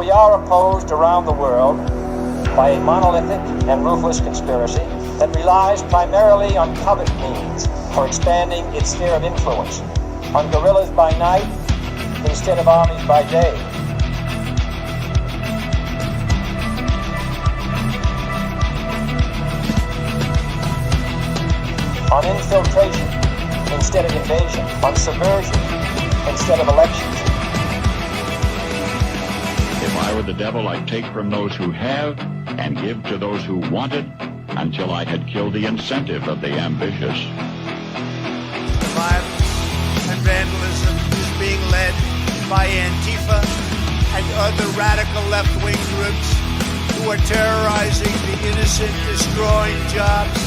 we are opposed around the world by a monolithic and ruthless conspiracy that relies primarily on covert means for expanding its sphere of influence, on guerrillas by night instead of armies by day. On infiltration instead of invasion, on subversion instead of elections. If I were the devil, I'd take from those who have and give to those who wanted until I had killed the incentive of the ambitious. The violence and vandalism is being led by Antifa and other radical left-wing groups who are terrorizing the innocent, destroying jobs,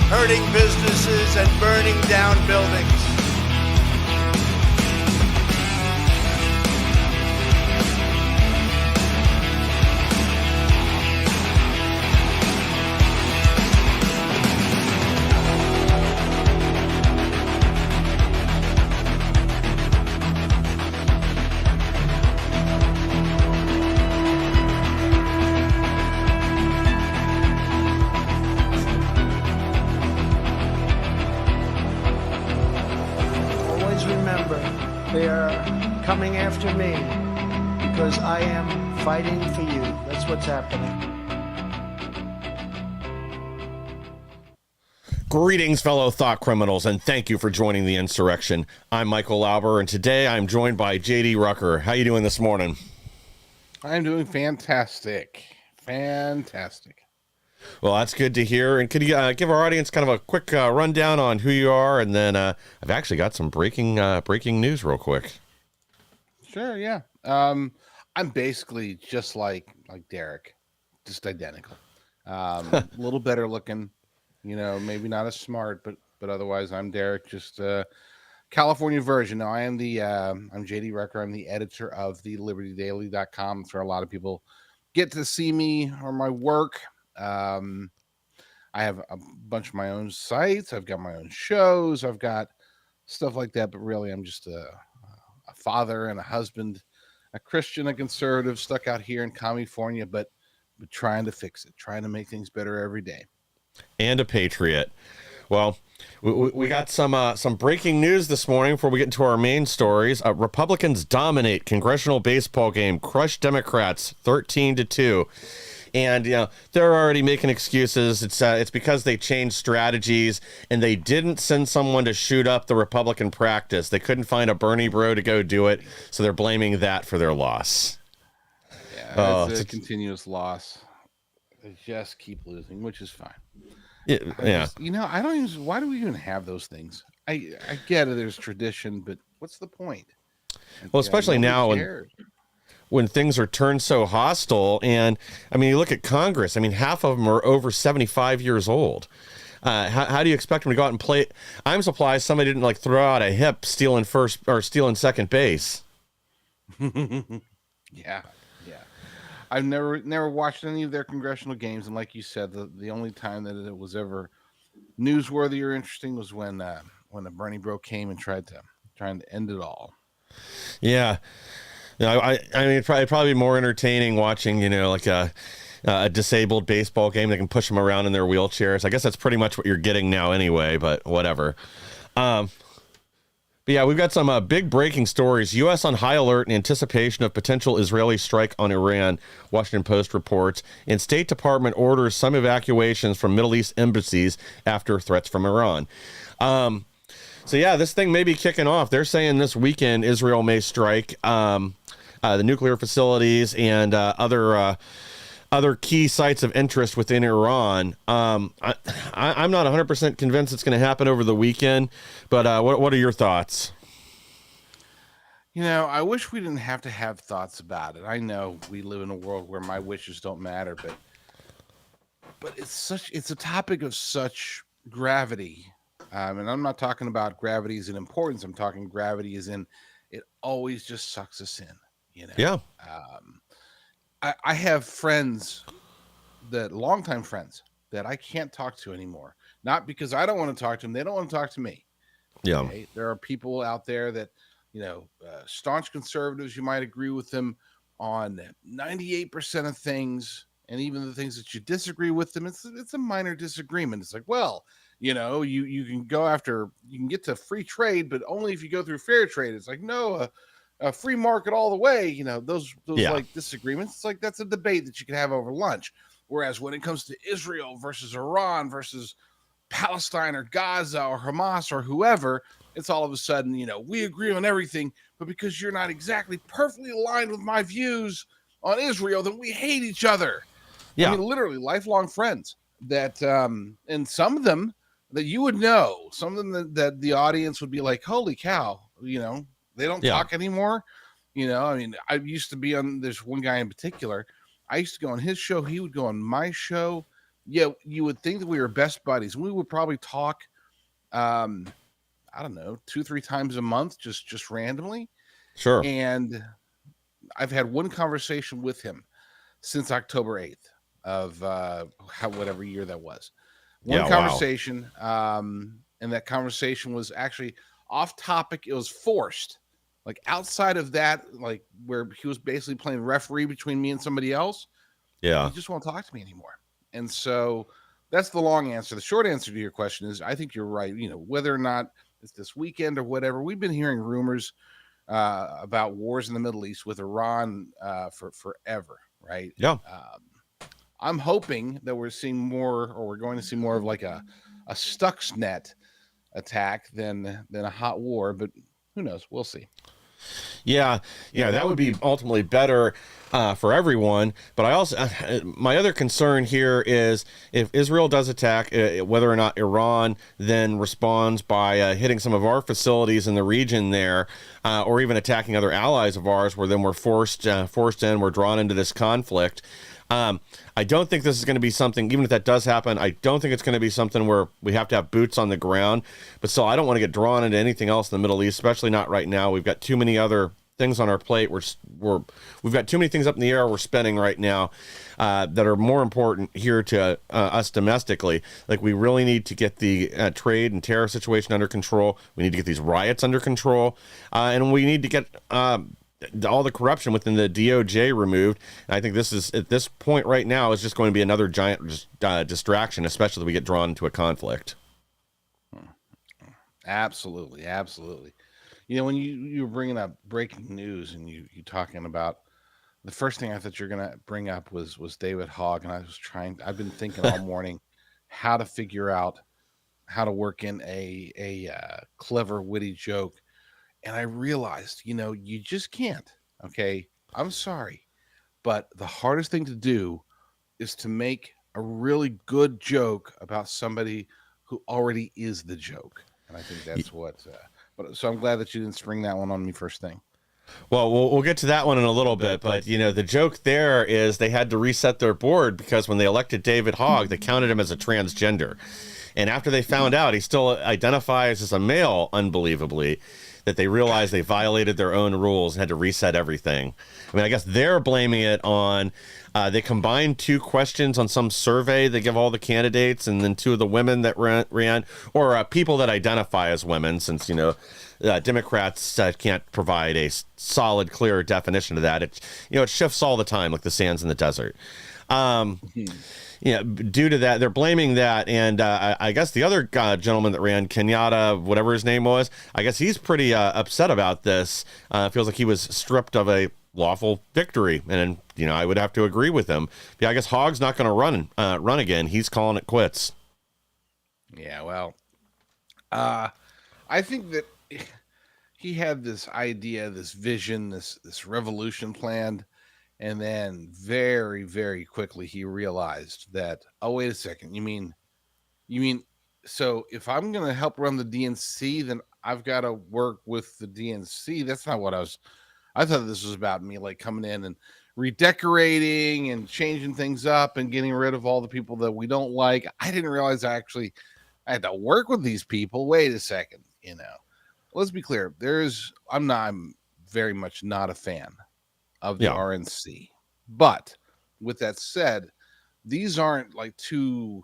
hurting businesses, and burning down buildings. They are coming after me because I am fighting for you. That's what's happening. Greetings, fellow thought criminals, and thank you for joining the insurrection. I'm Michael Lauber, and today I'm joined by J.D. Rucker. How you doing this morning? I'm doing fantastic. Fantastic. Well, that's good to hear. And could you give our audience kind of a quick rundown on who you are? And then I've actually got some breaking news real quick. Sure, yeah. I'm basically just like Derek, just identical. A little better looking, maybe not as smart, but otherwise I'm Derek, just California version. Now I'm JD Rucker. I'm the editor of the libertydaily.com. It's where a lot of people get to see me or my work. I have a bunch of my own sites. I've got my own shows. I've got stuff like that. But really, I'm just a father and a husband, a Christian, a conservative, stuck out here in California, but trying to fix it, trying to make things better every day. And a patriot. Well, we got some breaking news this morning before we get into our main stories. Republicans dominate congressional baseball game, crush Democrats 13-2. And they're already making excuses. It's because they changed strategies and they didn't send someone to shoot up the Republican practice. They couldn't find a Bernie bro to go do it, so they're blaming that for their loss. Yeah, it's a continuous loss. They just keep losing, which is fine. Yeah. I don't even. Why do we even have those things? I get it. There's tradition, but what's the point? Well, especially now when things are turned so hostile. And I mean, you look at Congress, I mean, half of them are over 75 years old. How do you expect them to go out and play? I'm surprised somebody didn't throw out a hip stealing first or stealing second base. Yeah. I've never watched any of their congressional games. And like you said, the only time that it was ever newsworthy or interesting was when the Bernie bro came and trying to end it all. Yeah. I mean, it'd probably be more entertaining watching, a disabled baseball game. They can push them around in their wheelchairs. I guess that's pretty much what you're getting now anyway, but whatever. But yeah, we've got some big breaking stories. U.S. on high alert in anticipation of potential Israeli strike on Iran, Washington Post reports. And State Department orders some evacuations from Middle East embassies after threats from Iran. So yeah, this thing may be kicking off. They're saying this weekend Israel may strike the nuclear facilities and other key sites of interest within Iran. I'm not 100% convinced it's going to happen over the weekend, but what are your thoughts? I wish we didn't have to have thoughts about it. I know we live in a world where my wishes don't matter, but it's a topic of such gravity. And I'm not talking about gravity as in importance. I'm talking gravity as in it always just sucks us in. Yeah. I have friends longtime friends that I can't talk to anymore. Not because I don't want to talk to them. They don't want to talk to me. Yeah. Okay? There are people out there that, staunch conservatives, you might agree with them, on 98% of things, and even the things that you disagree with them, it's a minor disagreement. It's like, well, you know, you can go after, you can get to free trade, but only if you go through fair trade. It's like, no, a free market all the way. You know, those Yeah. like disagreements. It's like that's a debate that you can have over lunch. Whereas when it comes to Israel versus Iran versus Palestine or Gaza or Hamas or whoever, it's all of a sudden, you know, we agree on everything, but because you're not exactly perfectly aligned with my views on Israel, then we hate each other. Yeah. I mean, literally lifelong friends that, and some of them that you would know, some of them that the audience would be like, holy cow, you know, they don't talk anymore. You know, I mean, I used to be on, there's one guy in particular, I used to go on his show. He would go on my show. Yeah, you would think that we were best buddies. We would probably talk, I don't know, 2-3 times a month, just randomly. Sure. And I've had one conversation with him since October 8th of whatever year that was. One conversation, and that conversation was actually off topic. It was forced. Like outside of that, like where he was basically playing referee between me and somebody else. Yeah. He just won't talk to me anymore. And so that's the long answer. The short answer to your question is, I think you're right. You know, whether or not it's this weekend or whatever, we've been hearing rumors about wars in the Middle East with Iran for forever, right? Yeah. I'm hoping that we're seeing more, or we're going to see more of like a Stuxnet attack than a hot war, but who knows? We'll see. Yeah, that would be ultimately better for everyone. But I also, my other concern here is if Israel does attack, whether or not Iran then responds by hitting some of our facilities in the region there, or even attacking other allies of ours, where then we're forced in, we're drawn into this conflict. I don't think this is going to be something, even if that does happen, I don't think it's going to be something where we have to have boots on the ground. But still, I don't want to get drawn into anything else in the Middle East, especially not right now. We've got too many other things on our plate. We've got too many things up in the air we're spinning right now that are more important here to us domestically. Like, we really need to get the trade and tariff situation under control. We need to get these riots under control. And we need to get all the corruption within the DOJ removed. And I think this is, at this point right now, is just going to be another giant distraction, especially if we get drawn into a conflict. Absolutely. You know, when you were bringing up breaking news and you talking about, the first thing I thought you're going to bring up was David Hogg. And I've been thinking all morning how to figure out how to work in a clever, witty joke. And I realized, you know, you just can't. Okay. I'm sorry. But the hardest thing to do is to make a really good joke about somebody who already is the joke. And I think that's what, so I'm glad that you didn't spring that one on me first thing. Well, we'll get to that one in a little bit, but you know, the joke there is they had to reset their board because when they elected David Hogg, they counted him as a transgender. And after they found out he still identifies as a male, unbelievably, that they realized they violated their own rules and had to reset everything. I mean, I guess they're blaming it on, they combined two questions on some survey they give all the candidates, and then two of the women that ran or people that identify as women, since, you know, Democrats can't provide a solid, clear definition of that. It shifts all the time, like the sands in the desert. Due to that, they're blaming that. And I guess the other gentleman that ran, Kenyatta, whatever his name was, I guess he's pretty upset about this. Feels like he was stripped of a lawful victory. And, you know, I would have to agree with him. Yeah, I guess Hogg's not going to run again. He's calling it quits. Yeah, well, I think that he had this idea, this vision, this revolution planned. And then very, very quickly he realized that, oh, wait a second. You mean, so if I'm going to help run the DNC, then I've got to work with the DNC. That's not what I thought this was about me, like coming in and redecorating and changing things up and getting rid of all the people that we don't like. I didn't realize I had to work with these people. Wait a second. You know, let's be clear. I'm very much not a fan of the RNC. But with that said, these aren't like two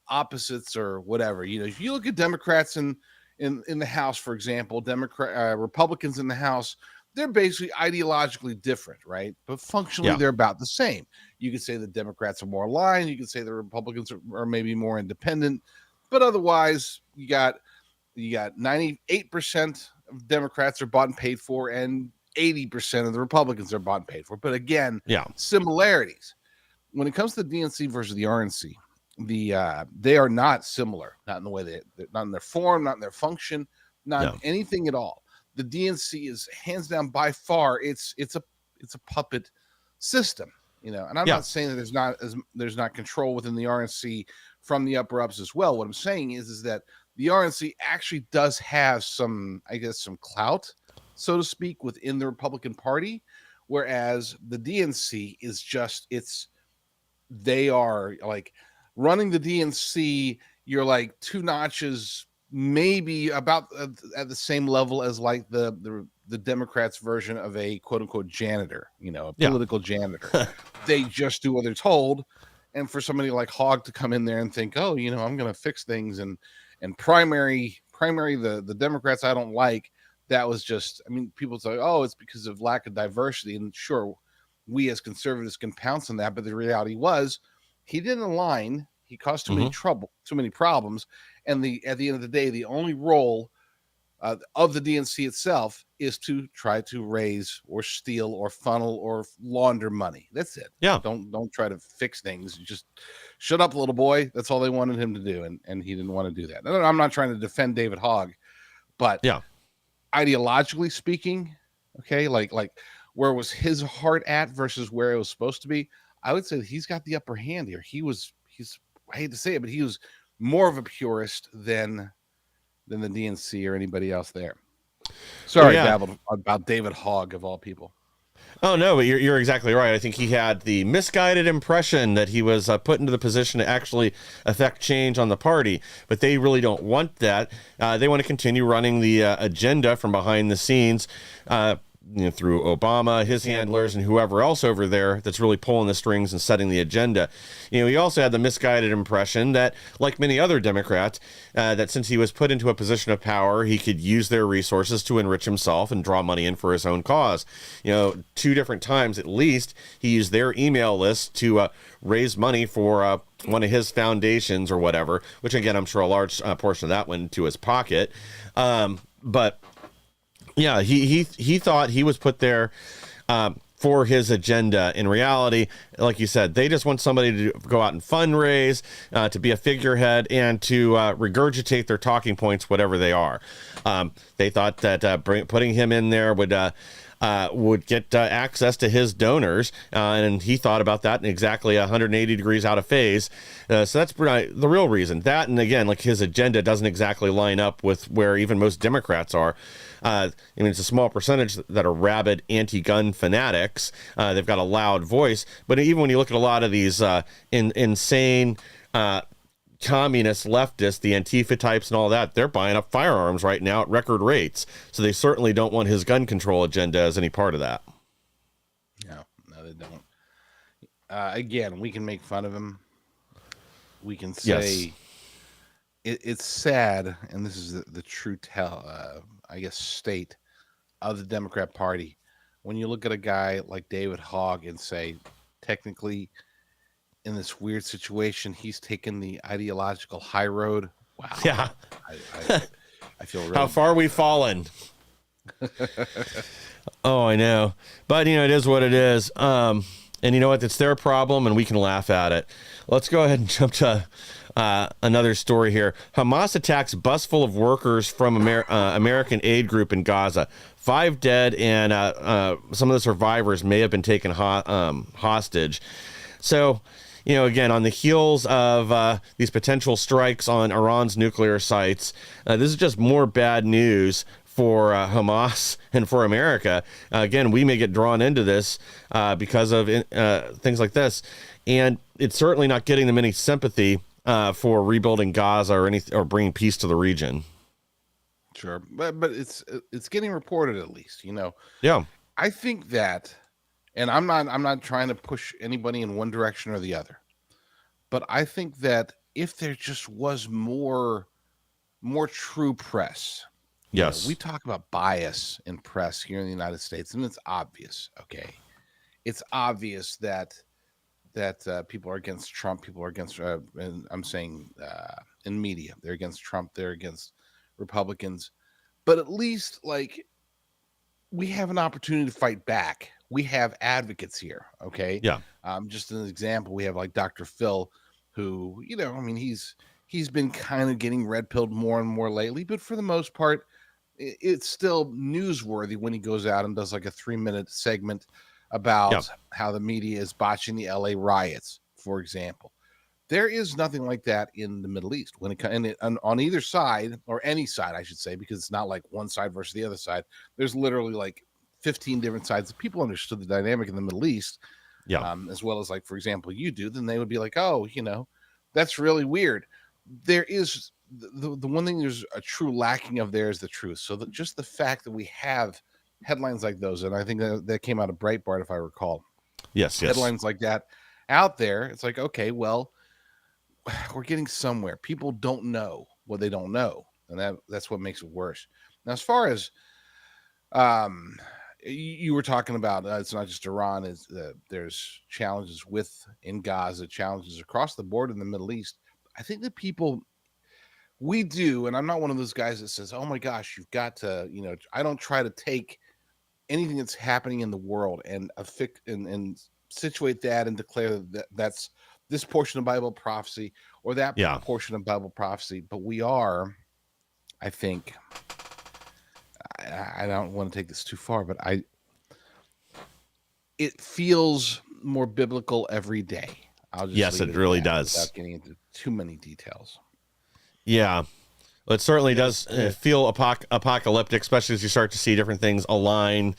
opposites or whatever. You know, if you look at Democrats in the House, for example, Republicans in the House, they're basically ideologically different, right? But functionally, Yeah. they're about the same. You could say the Democrats are more aligned. You could say the Republicans are maybe more independent, but otherwise, you got 98% of Democrats are bought and paid for, and 80% of the Republicans are bought and paid for. But again, Yeah. similarities. When it comes to the DNC versus the RNC, they are not similar, not in the way not in their form, not in their function, not in anything at all. The DNC is hands down by far it's a puppet system, and I'm not saying that there's not control within the RNC from the upper ups as well. What I'm saying is that the RNC actually does have some clout, so to speak, within the Republican Party, whereas the DNC is they are like running the DNC. You're like two notches, maybe about at the same level as like the Democrats' version of a quote unquote janitor, a political janitor. They just do what they're told. And for somebody like Hogg to come in there and think, oh, I'm going to fix things and primary the Democrats I don't like. That was just, people say, oh, it's because of lack of diversity. And sure, we as conservatives can pounce on that, but the reality was he didn't align. He caused too many too many problems. And at the end of the day, the only role of the DNC itself is to try to raise or steal or funnel or launder money. That's it. Yeah. Don't try to fix things. You just shut up, little boy. That's all they wanted him to do. And he didn't want to do that. I'm not trying to defend David Hogg, but ideologically speaking, okay, like where was his heart at versus where it was supposed to be, I would say he's got the upper hand here. I hate to say it, but he was more of a purist than the DNC or anybody else there. Sorry, babbled about David Hogg of all people. Oh, no, but you're exactly right. I think he had the misguided impression that he was put into the position to actually affect change on the party, but they really don't want that. They want to continue running the agenda from behind the scenes, through Obama, his handlers, and whoever else over there that's really pulling the strings and setting the agenda. He also had the misguided impression that, like many other Democrats, that since he was put into a position of power, he could use their resources to enrich himself and draw money in for his own cause. 2 different times at least, he used their email list to raise money for one of his foundations or whatever, which again, I'm sure a large portion of that went into his pocket. But yeah, he thought he was put there for his agenda. In reality, like you said, they just want somebody to go out and fundraise, to be a figurehead, and to regurgitate their talking points, whatever they are. They thought that putting him in there would get access to his donors, and he thought about that in exactly 180 degrees out of phase. So that's the real reason. That, and again, like his agenda doesn't exactly line up with where even most Democrats are. It's a small percentage that are rabid anti-gun fanatics. They've got a loud voice, but even when you look at a lot of these insane communist leftists, the Antifa types and all that, they're buying up firearms right now at record rates. So they certainly don't want his gun control agenda as any part of that. No, they don't. Again, we can make fun of him. We can say it's sad, and this is the true state of the Democrat Party. When you look at a guy like David Hogg and say, technically, in this weird situation, he's taken the ideological high road. Wow. Yeah. I feel really how far we've fallen. Oh, I know. But, it is what it is. And you know what? It's their problem, and we can laugh at it. Let's go ahead and jump to another story here. Hamas attacks bus full of workers from American aid group in Gaza. 5 dead, and some of the survivors may have been taken hostage. So, again, on the heels of these potential strikes on Iran's nuclear sites, this is just more bad news for Hamas and for America. Again, we may get drawn into this because of things like this, and it's certainly not getting them any sympathy for rebuilding Gaza or bringing peace to the region. Sure, but it's getting reported at least. Yeah, I think that. And I'm not trying to push anybody in one direction or the other, but I think that if there just was more true press We Yes. talk about bias in press here in the United States, and it's obvious. Okay, it's obvious that people are against Trump. People are against, and I'm saying in media, they're against Trump. They're against Republicans. But at least, like, we have an opportunity to fight back. We have advocates here. Okay, Yeah. just an example, we have like Dr. Phil, who, I mean, he's been kind of getting red pilled more and more lately, but for the most part, it's still newsworthy when he goes out and does like a 3-minute segment Yeah. about how the media is botching the LA riots, for example. There is nothing like that in the Middle East when it comes on either side, or any side, I should say, because it's not like one side versus the other side. There's literally like 15 different sides. If people understood the dynamic in the Middle East, Yeah. as well as, like, for example, you do, then they would be like, oh, that's really weird. There is the one thing there's a true lacking of there is the truth. So just the fact that we have headlines like those, and I think that came out of Breitbart, if I recall, Yes. Yes. headlines like that out there, it's like, okay, well, we're getting somewhere. People don't know what they don't know, and that's what makes it worse. Now, as far as you were talking about, it's not just Iran, is there's challenges in Gaza, challenges across the board in the Middle East. I think that we do, and I'm not one of those guys that says, oh my gosh, you've got to, I don't try to take anything that's happening in the world and and situate that and declare that's this portion of Bible prophecy or that Yeah. portion of Bible prophecy. But we are, I think, I don't want to take this too far, but it feels more biblical every day. I'll just Yes, leave it it at really that does. without getting into too many details. Yeah. Well, it certainly does Yeah. feel apocalyptic, especially as you start to see different things align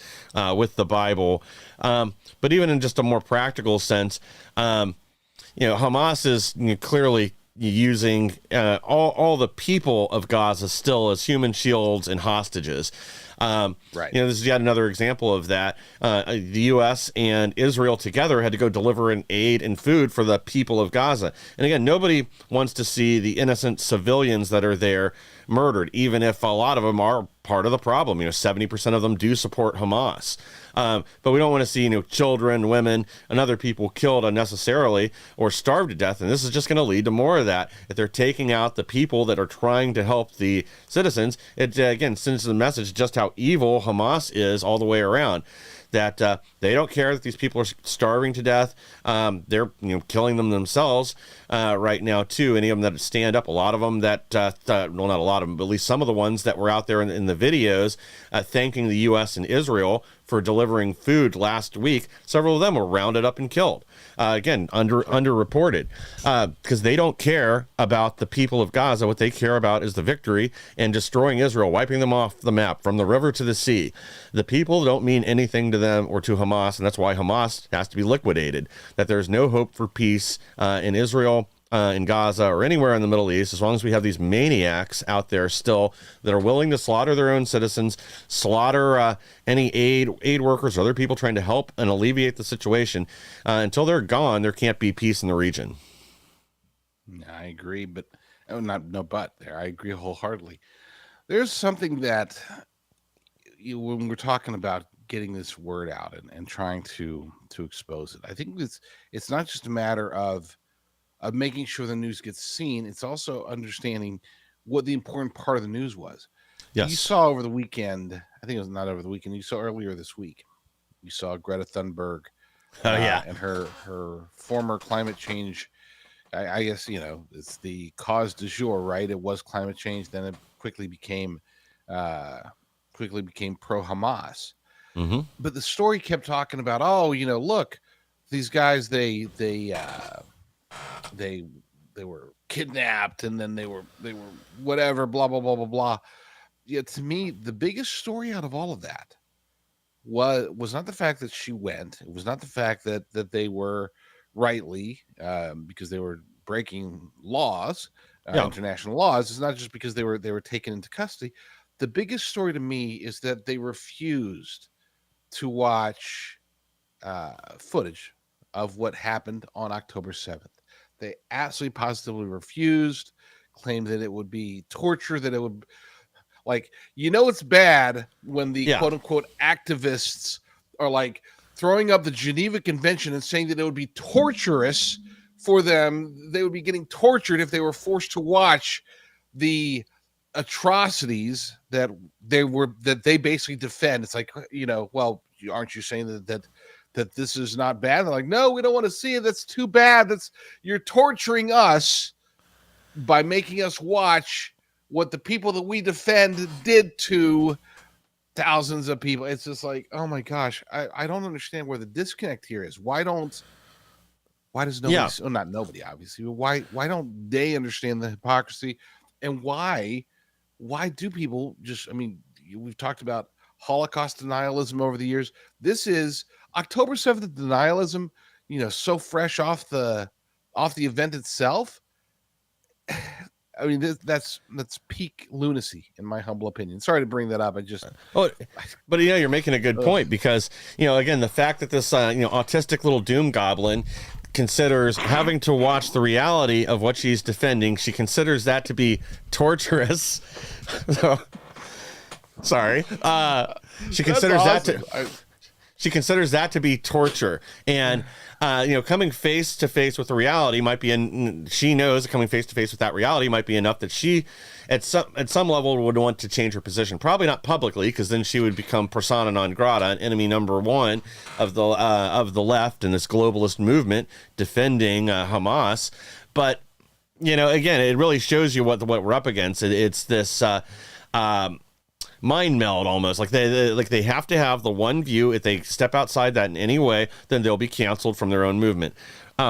with the Bible. But even in just a more practical sense, Hamas is clearly using all the people of Gaza still as human shields and hostages. Right. This is yet another example of that. The U.S. and Israel together had to go deliver an aid and food for the people of Gaza. And again, nobody wants to see the innocent civilians that are there murdered, even if a lot of them are part of the problem. 70% of them do support Hamas. But we don't want to see, children, women, and other people killed unnecessarily or starved to death. And this is just going to lead to more of that. If they're taking out the people that are trying to help the citizens, it again sends the message just how evil Hamas is all the way around. That they don't care that these people are starving to death. They're killing them themselves right now too. Any of them that stand up, a lot of them that well, not a lot of them, but at least some of the ones that were out there in the videos thanking the U.S. and Israel for delivering food last week. Several of them were rounded up and killed. Again, underreported because they don't care about the people of Gaza. What they care about is the victory and destroying Israel, wiping them off the map from the river to the sea. The people don't mean anything to them or to Hamas, and that's why Hamas has to be liquidated. That there's no hope for peace in Israel, in Gaza, or anywhere in the Middle East, as long as we have these maniacs out there still that are willing to slaughter their own citizens, slaughter any aid workers, or other people trying to help and alleviate the situation. Until they're gone, there can't be peace in the region. I agree, but I agree wholeheartely. There's something that when we're talking about getting this word out and trying to expose it, I think it's not just a matter of making sure the news gets seen. It's also understanding what the important part of the news was. Yes. You saw over the weekend, I think it was not over the weekend, you saw earlier this week, you saw Greta Thunberg and her former climate change. I guess, it's the cause du jour, right? It was climate change. Then it quickly became pro Hamas. Mm-hmm. But the story kept talking about, look, these guys, they were kidnapped, and then they were whatever, blah blah blah blah blah. Yeah, to me, the biggest story out of all of that was not the fact that she went. It was not the fact that they were rightly because they were breaking laws, international laws. It's not just because they were taken into custody. The biggest story to me is that they refused to watch footage of what happened on October 7th. They absolutely positively refused, claimed that it would be torture, that it would. Like, it's bad when the Yeah. quote unquote activists are like throwing up the Geneva Convention and saying that it would be torturous for them. They would be getting tortured if they were forced to watch the atrocities that they basically defend. It's like, well, aren't you saying that this is not bad? They're like, no, we don't want to see it. That's too bad. You're torturing us by making us watch what the people that we defend did to thousands of people. It's just like, oh my gosh, I don't understand where the disconnect here is. Why does nobody? Yeah. Oh, not nobody, obviously. But why don't they understand the hypocrisy? And why do people just? I mean, we've talked about Holocaust denialism over the years. This is October 7th denialism. So fresh off the event itself. I mean, that's peak lunacy, in my humble opinion. Sorry to bring that up. But you're making a good point, because again, the fact that this autistic little doom goblin considers having to watch the reality of what she's defending, she considers that to be torturous. So, sorry, she considers she considers that to be torture, and coming face to face with the reality might be, she knows coming face to face with that reality might be enough that she, at some level, would want to change her position. Probably not publicly, because then she would become persona non grata, enemy number one of the left and this globalist movement defending Hamas. But again, it really shows you what we're up against. It's this mind meld almost. Like they have to have the one view. If they step outside that in any way, then they'll be canceled from their own movement.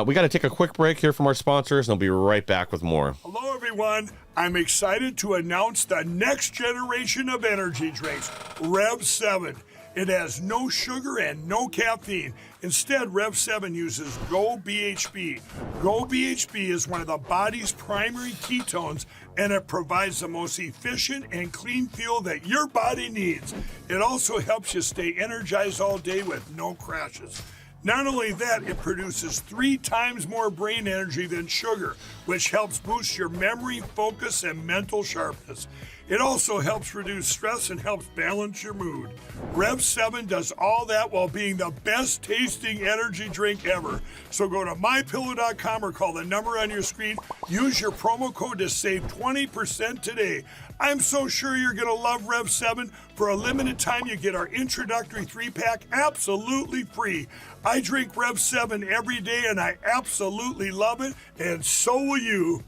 We got to take a quick break here from our sponsors, and I'll be right back with more. Hello, everyone. I'm excited to announce the next generation of energy drinks, Rev 7. It has no sugar and no caffeine. Instead, Rev 7 uses Go BHB. Go BHB is one of the body's primary ketones, and it provides the most efficient and clean fuel that your body needs. It also helps you stay energized all day with no crashes. Not only that, it produces 3 times more brain energy than sugar, which helps boost your memory, focus, and mental sharpness. It also helps reduce stress and helps balance your mood. Rev 7 does all that while being the best tasting energy drink ever. So go to mypillow.com or call the number on your screen. Use your promo code to save 20% today. I'm so sure you're going to love Rev 7. For a limited time, you get our introductory 3-pack absolutely free. I drink Rev 7 every day and I absolutely love it, and so will you.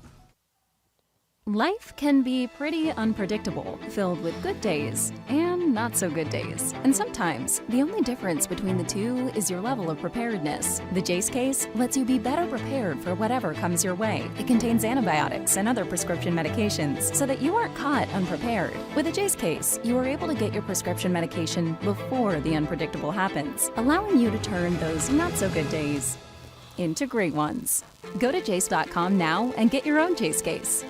Life can be pretty unpredictable, filled with good days and not so good days. And sometimes, the only difference between the two is your level of preparedness. The Jace case lets you be better prepared for whatever comes your way. It contains antibiotics and other prescription medications so that you aren't caught unprepared. With a Jace case, you are able to get your prescription medication before the unpredictable happens, allowing you to turn those not so good days into great ones. Go to jace.com now and get your own Jace case.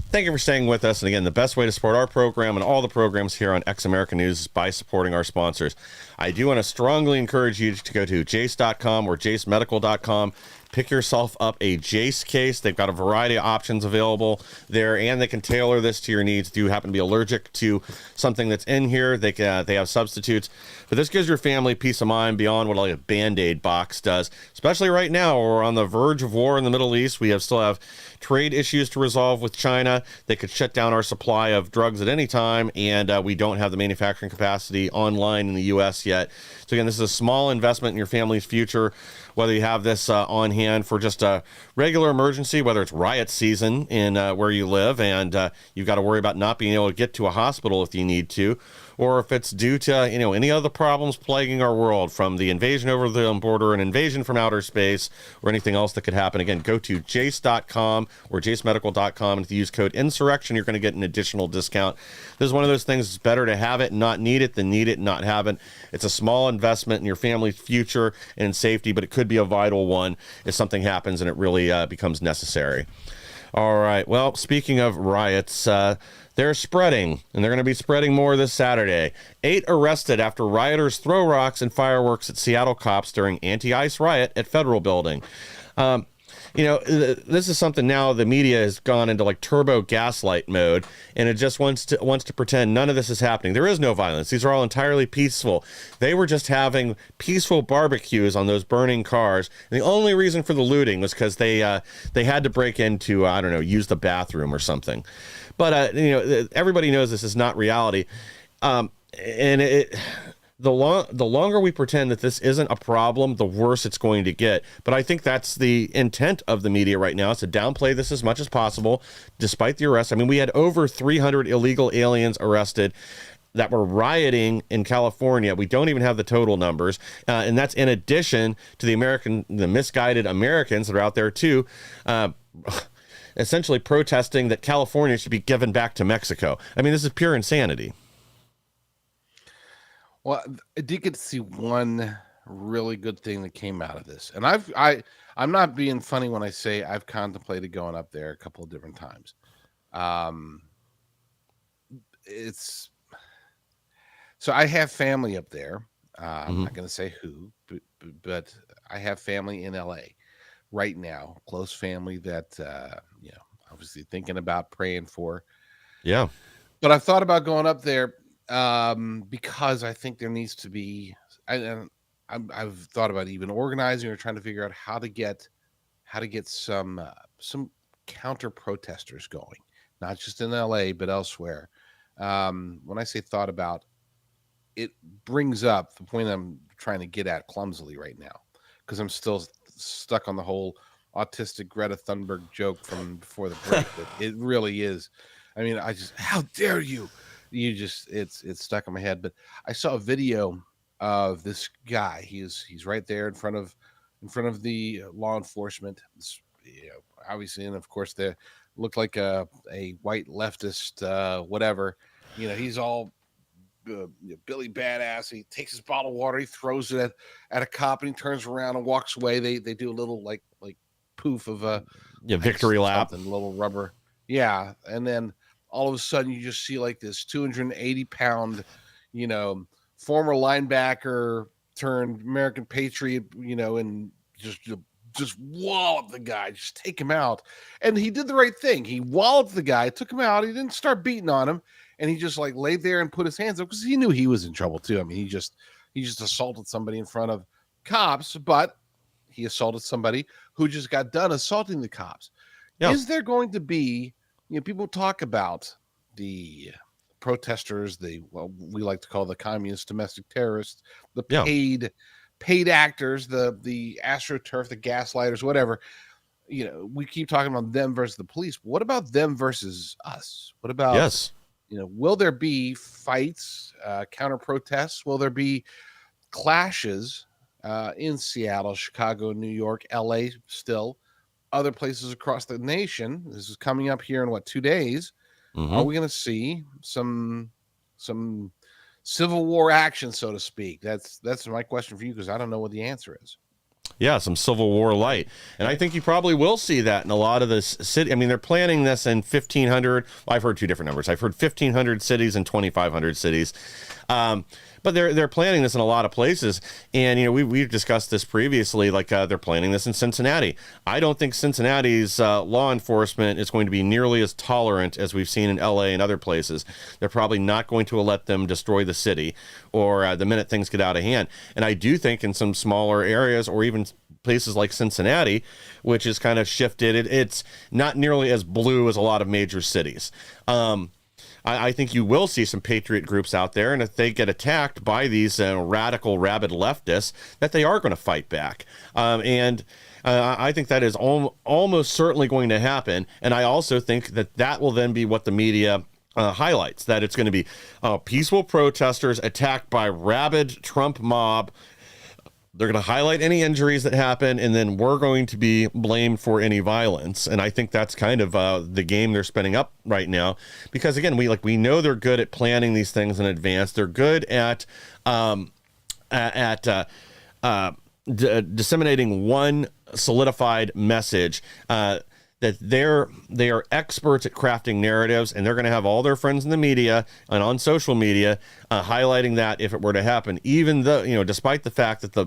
Thank you for staying with us. And again, the best way to support our program and all the programs here on X America News is by supporting our sponsors. I do want to strongly encourage you to go to jace.com or jacemedical.com. Pick yourself up a Jace case. They've got a variety of options available there, and they can tailor this to your needs. If you happen to be allergic to something that's in here, they have substitutes. But this gives your family peace of mind beyond what a Band-Aid box does, especially right now. We're on the verge of war in the Middle East. We still have trade issues to resolve with China. They could shut down our supply of drugs at any time, and we don't have the manufacturing capacity online in the U.S. yet. So again, this is a small investment in your family's future, whether you have this on hand for just a regular emergency, whether it's riot season in where you live and you've got to worry about not being able to get to a hospital if you need to, or if it's due to any other problems plaguing our world, from the invasion over the border, an invasion from outer space, or anything else that could happen. Again, go to jace.com or jacemedical.com, and if you use code insurrection, you're going to get an additional discount. This is one of those things. It's better to have it and not need it than need it and not have it. It's a small investment in your family's future and safety, but it could be a vital one if something happens and it really becomes necessary. All right. Well, speaking of riots, they're spreading, and they're going to be spreading more this Saturday. 8 arrested after rioters throw rocks and fireworks at Seattle cops during anti-ICE riot at Federal Building. this is something now the media has gone into like turbo gaslight mode, and it just wants to pretend none of this is happening. There is no violence. These are all entirely peaceful. They were just having peaceful barbecues on those burning cars. And the only reason for the looting was because they had to break into, I don't know, use the bathroom or something. But everybody knows this is not reality. The longer we pretend that this isn't a problem, the worse it's going to get. But I think that's the intent of the media right now, is to downplay this as much as possible, despite the arrest. I mean, we had over 300 illegal aliens arrested that were rioting in California. We don't even have the total numbers. And that's in addition to the misguided Americans that are out there too, essentially protesting that California should be given back to Mexico. I mean, this is pure insanity. Well, I did get to see one really good thing that came out of this, and I'm not being funny when I say I've contemplated going up there a couple of different times. So I have family up there. I'm not going to say who, but I have family in LA right now, close family that obviously thinking about praying for. Yeah, but I've thought about going up there. Because I think there needs to be, I've thought about even organizing or trying to figure out how to get some counter protesters going, not just in LA but elsewhere. When I say thought about, it brings up the point I'm trying to get at clumsily right now, because I'm still stuck on the whole autistic Greta Thunberg joke from before the break. But it really is. I mean, how dare you? It's stuck in my head. But I saw a video of this guy. He's right there in front of the law enforcement. Obviously, and of course, they looked like a white leftist, whatever. He's all Billy Badass. He takes his bottle of water, he throws it at a cop, and he turns around and walks away. They do a little like poof of a victory lap, a little rubber, and then all of a sudden you just see like this 280-pound, former linebacker turned American patriot, and just wallop the guy, just take him out. And he did the right thing. He walloped the guy, took him out. He didn't start beating on him. And he just like laid there and put his hands up because he knew he was in trouble too. I mean, he just assaulted somebody in front of cops, but he assaulted somebody who just got done assaulting the cops. Yeah. Is there going to be, people talk about the protesters, we like to call the communist domestic terrorists, the paid actors, the AstroTurf, the gaslighters, whatever. We keep talking about them versus the police. What about them versus us? What about will there be fights, counter protests? Will there be clashes in Seattle, Chicago, New York, LA, still other places across the nation? This is coming up here in 2 days. Are we going to see some Civil War action, so to speak? That's my question for you, because I don't know what the answer is. Yeah, some Civil War light. And I think you probably will see that in a lot of this city. I mean, they're planning this in 1,500. Well, I've heard two different numbers. I've heard 1,500 cities and 2,500 cities. But they're planning this in a lot of places. And, we've discussed this previously, like they're planning this in Cincinnati. I don't think Cincinnati's law enforcement is going to be nearly as tolerant as we've seen in LA and other places. They're probably not going to let them destroy the city or the minute things get out of hand. And I do think in some smaller areas or even places like Cincinnati, which is kind of shifted, it's not nearly as blue as a lot of major cities. I think you will see some patriot groups out there, and if they get attacked by these radical, rabid leftists, that they are going to fight back. I think that is almost certainly going to happen. And I also think that will then be what the media highlights, that it's going to be peaceful protesters attacked by rabid Trump mob. They're going to highlight any injuries that happen, and then we're going to be blamed for any violence. And I think that's kind of the game they're spinning up right now, because again, we know they're good at planning these things in advance. They're good at disseminating one solidified message. that they are experts at crafting narratives, and they're going to have all their friends in the media and on social media highlighting that if it were to happen, even though, despite the fact that the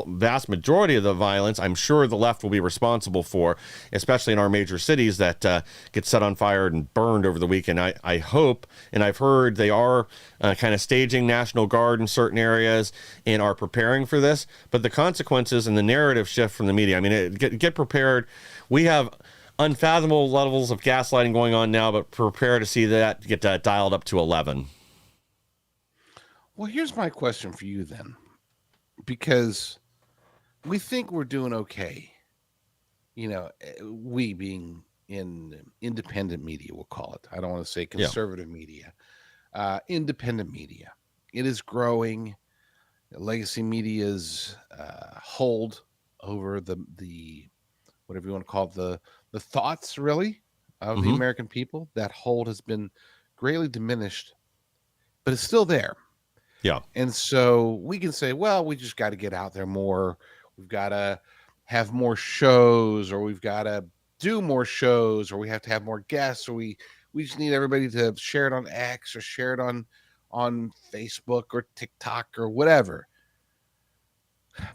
vast majority of the violence, I'm sure the left will be responsible for, especially in our major cities that get set on fire and burned over the weekend. I hope, and I've heard they are kind of staging National Guard in certain areas and are preparing for this, but the consequences and the narrative shift from the media, I mean, get prepared. We have unfathomable levels of gaslighting going on now, but prepare to see that get dialed up to 11. Well, here's my question for you then, because we think we're doing okay. We being in independent media, we'll call it. I don't want to say conservative media. Independent media. It is growing. Legacy media's hold over the whatever you want to call it, the thoughts really of the American people, that hold has been greatly diminished, but it's still there. Yeah. And so we can say, well, we just got to get out there more. We've got to have more shows, or we've got to do more shows, or we have to have more guests, or we just need everybody to share it on X or share it on Facebook or TikTok or whatever.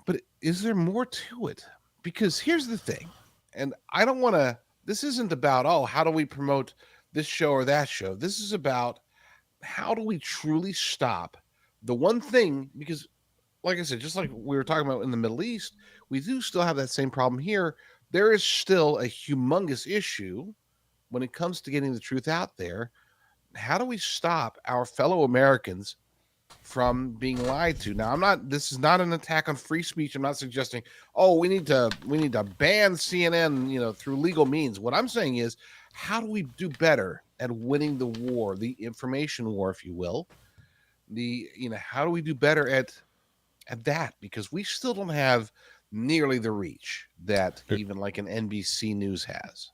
But is there more to it? Because here's the thing, and I don't want to, this isn't about, how do we promote this show or that show? This is about how do we truly stop the one thing, because like I said, just like we were talking about in the Middle East, we do still have that same problem here. There is still a humongous issue when it comes to getting the truth out there. How do we stop our fellow Americans from being lied to? Now, this is not an attack on free speech. I'm not suggesting, we need to ban CNN, through legal means. What I'm saying is, how do we do better at winning the war, the information war, if you will? How do we do better at that? Because we still don't have nearly the reach that even like an NBC News has.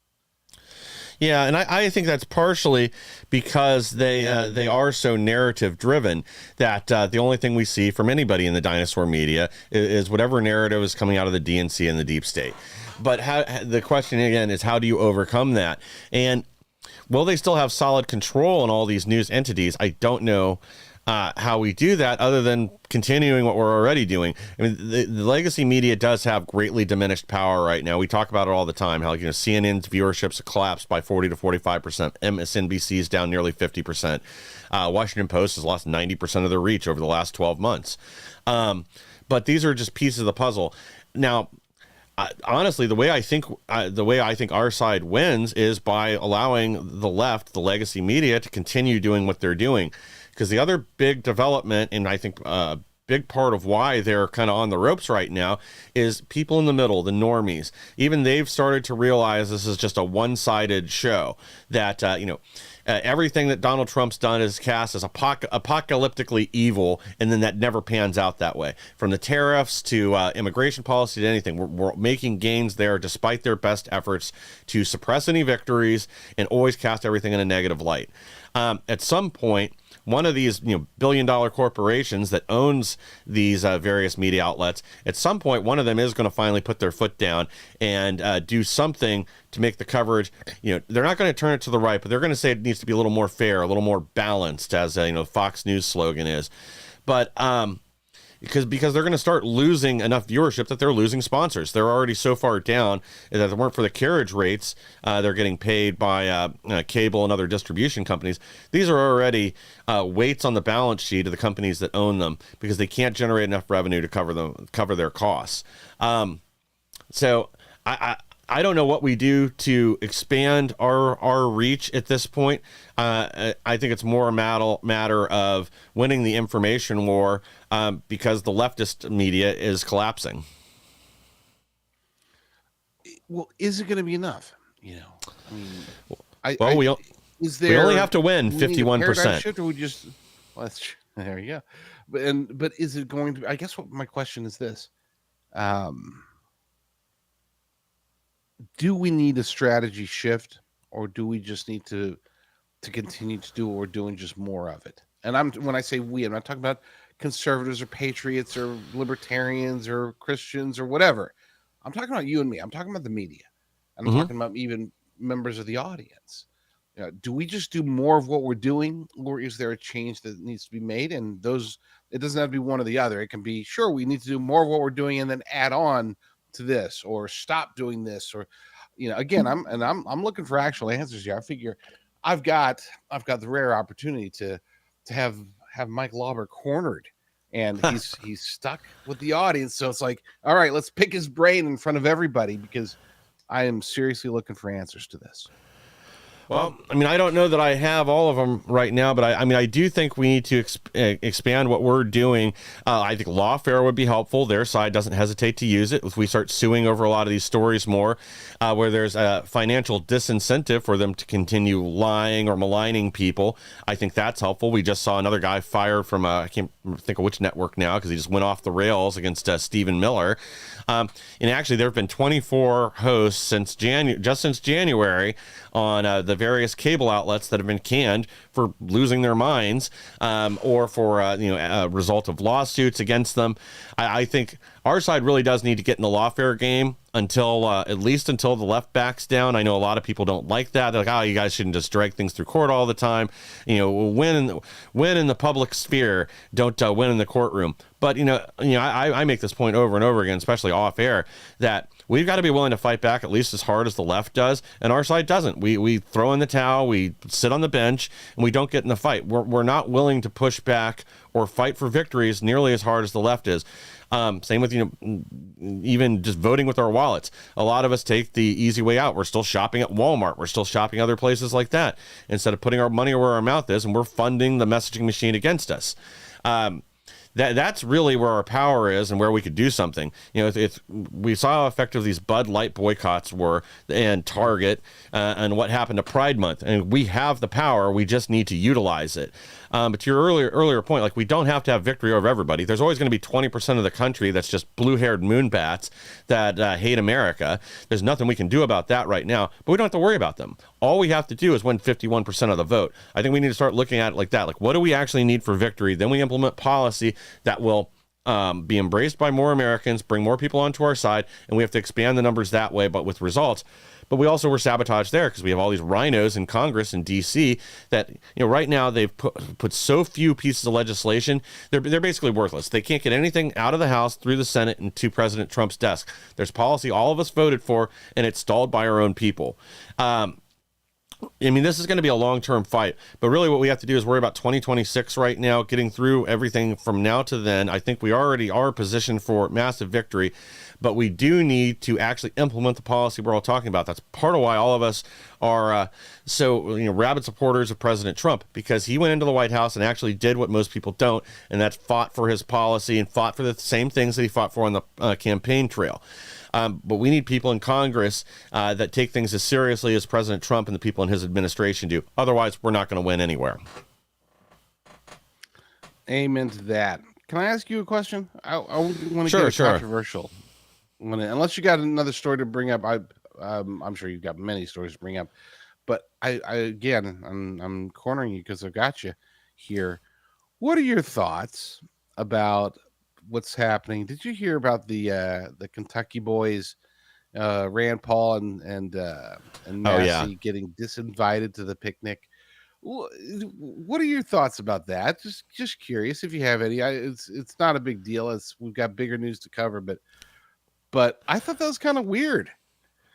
Yeah, and I think that's partially because they are so narrative driven that the only thing we see from anybody in the dinosaur media is whatever narrative is coming out of the DNC and the deep state. But the question again is, how do you overcome that? And will they still have solid control on all these news entities? I don't know how we do that other than continuing what we're already doing. I mean, the legacy media does have greatly diminished power right now. We talk about it all the time, how CNN's viewership's collapsed by 40 to 45%. MSNBC's down nearly 50%. Washington Post has lost 90% of their reach over the last 12 months. But these are just pieces of the puzzle. Now, honestly, the way I think our side wins is by allowing the left, the legacy media, to continue doing what they're doing. Because the other big development, and I think a big part of why they're kind of on the ropes right now, is people in the middle, the normies. Even they've started to realize this is just a one-sided show, that everything that Donald Trump's done is cast as apocalyptically evil, and then that never pans out that way. From the tariffs to immigration policy to anything, we're making gains there despite their best efforts to suppress any victories and always cast everything in a negative light. At some point, one of these billion-dollar corporations that owns these various media outlets, at some point, one of them is going to finally put their foot down and do something to make the coverage. They're not going to turn it to the right, but they're going to say it needs to be a little more fair, a little more balanced, as Fox News slogan is. But because they're going to start losing enough viewership that they're losing sponsors. They're already so far down that if it weren't for the carriage rates they're getting paid by cable and other distribution companies, these are already weights on the balance sheet of the companies that own them, because they can't generate enough revenue to cover their costs. So I don't know what we do to expand our reach at this point. I think it's more a matter of winning the information war, because the leftist media is collapsing. Well, is it going to be enough? We only have to win 51%. Shift, or we just, there you go. But is it going to? I guess what my question is this. Do we need a strategy shift, or do we just need to continue to do what we're doing, just more of it? And when I say we, I'm not talking about conservatives or patriots or libertarians or Christians or whatever. I'm talking about you and me. I'm talking about the media. I'm talking about even members of the audience. Do we just do more of what we're doing, or is there a change that needs to be made? And it doesn't have to be one or the other. It can be, sure, we need to do more of what we're doing and then add on to this, or stop doing this, or, again, I'm looking for actual answers here. I figure I've got the rare opportunity to have Mike Lauber cornered, and he's stuck with the audience. So it's like, all right, let's pick his brain in front of everybody, because I am seriously looking for answers to this. Well, I mean, I don't know that I have all of them right now, but I do think we need to expand what we're doing. I think lawfare would be helpful. Their side doesn't hesitate to use it. If we start suing over a lot of these stories more, where there's a financial disincentive for them to continue lying or maligning people, I think that's helpful. We just saw another guy fired from, I can't think of which network now, because he just went off the rails against Stephen Miller. And actually, there have been 24 hosts since January on the various cable outlets that have been canned for losing their minds, or for a result of lawsuits against them. I think our side really does need to get in the lawfare game until at least until the left backs down. I know a lot of people don't like that. They're like, oh, you guys shouldn't just drag things through court all the time. Win in the public sphere, don't win in the courtroom. But I make this point over and over again, especially off air, that we've got to be willing to fight back at least as hard as the left does, and our side doesn't. We throw in the towel, we sit on the bench, and we don't get in the fight. We're not willing to push back or fight for victories nearly as hard as the left is. Same with, even just voting with our wallets. A lot of us take the easy way out. We're still shopping at Walmart. We're still shopping other places like that, instead of putting our money where our mouth is, and we're funding the messaging machine against us. That's really where our power is and where we could do something. We saw how effective these Bud Light boycotts were, and Target, and what happened to Pride Month. And we have the power. We just need to utilize it. But to your earlier point, like, we don't have to have victory over everybody. There's always going to be 20% of the country that's just blue-haired moonbats that hate America. There's nothing we can do about that right now, but we don't have to worry about them. All we have to do is win 51% of the vote. I think we need to start looking at it like that. Like, what do we actually need for victory? Then we implement policy that will be embraced by more Americans, bring more people onto our side, and we have to expand the numbers that way, but with results. But we also were sabotaged there because we have all these rhinos in Congress in D.C. that, right now they've put so few pieces of legislation, they're basically worthless. They can't get anything out of the House, through the Senate, and to President Trump's desk. There's policy all of us voted for, and it's stalled by our own people. This is going to be a long-term fight, but really what we have to do is worry about 2026 right now, getting through everything from now to then. I think we already are positioned for massive victory, but we do need to actually implement the policy we're all talking about. That's part of why all of us are rabid supporters of President Trump, because he went into the White House and actually did what most people don't, and that's fought for his policy and fought for the same things that he fought for on the campaign trail. But we need people in Congress that take things as seriously as President Trump and the people in his administration do. Otherwise, we're not going to win anywhere. Amen to that. Can I ask you a question? I want to get controversial. Unless you got another story to bring up, I'm sure you've got many stories to bring up. But I'm cornering you because I've got you here. What are your thoughts about what's happening? Did you hear about the Kentucky boys, Rand Paul and Massey getting disinvited to the picnic? What are your thoughts about that? Just curious if you have any. It's not a big deal. We've got bigger news to cover, but I thought that was kind of weird.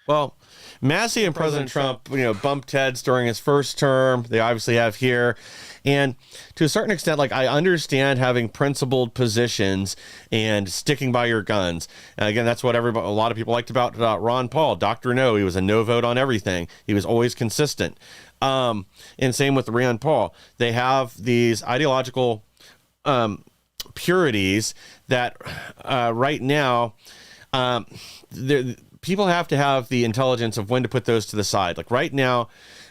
Well, Massey and President Trump, bumped heads during his first term. They obviously have here. And to a certain extent, I understand having principled positions and sticking by your guns. Again, that's what a lot of people liked about Ron Paul. Dr. No, he was a no vote on everything. He was always consistent. And same with Rand Paul. They have these ideological purities that right now people have to have the intelligence of when to put those to the side. Like right now,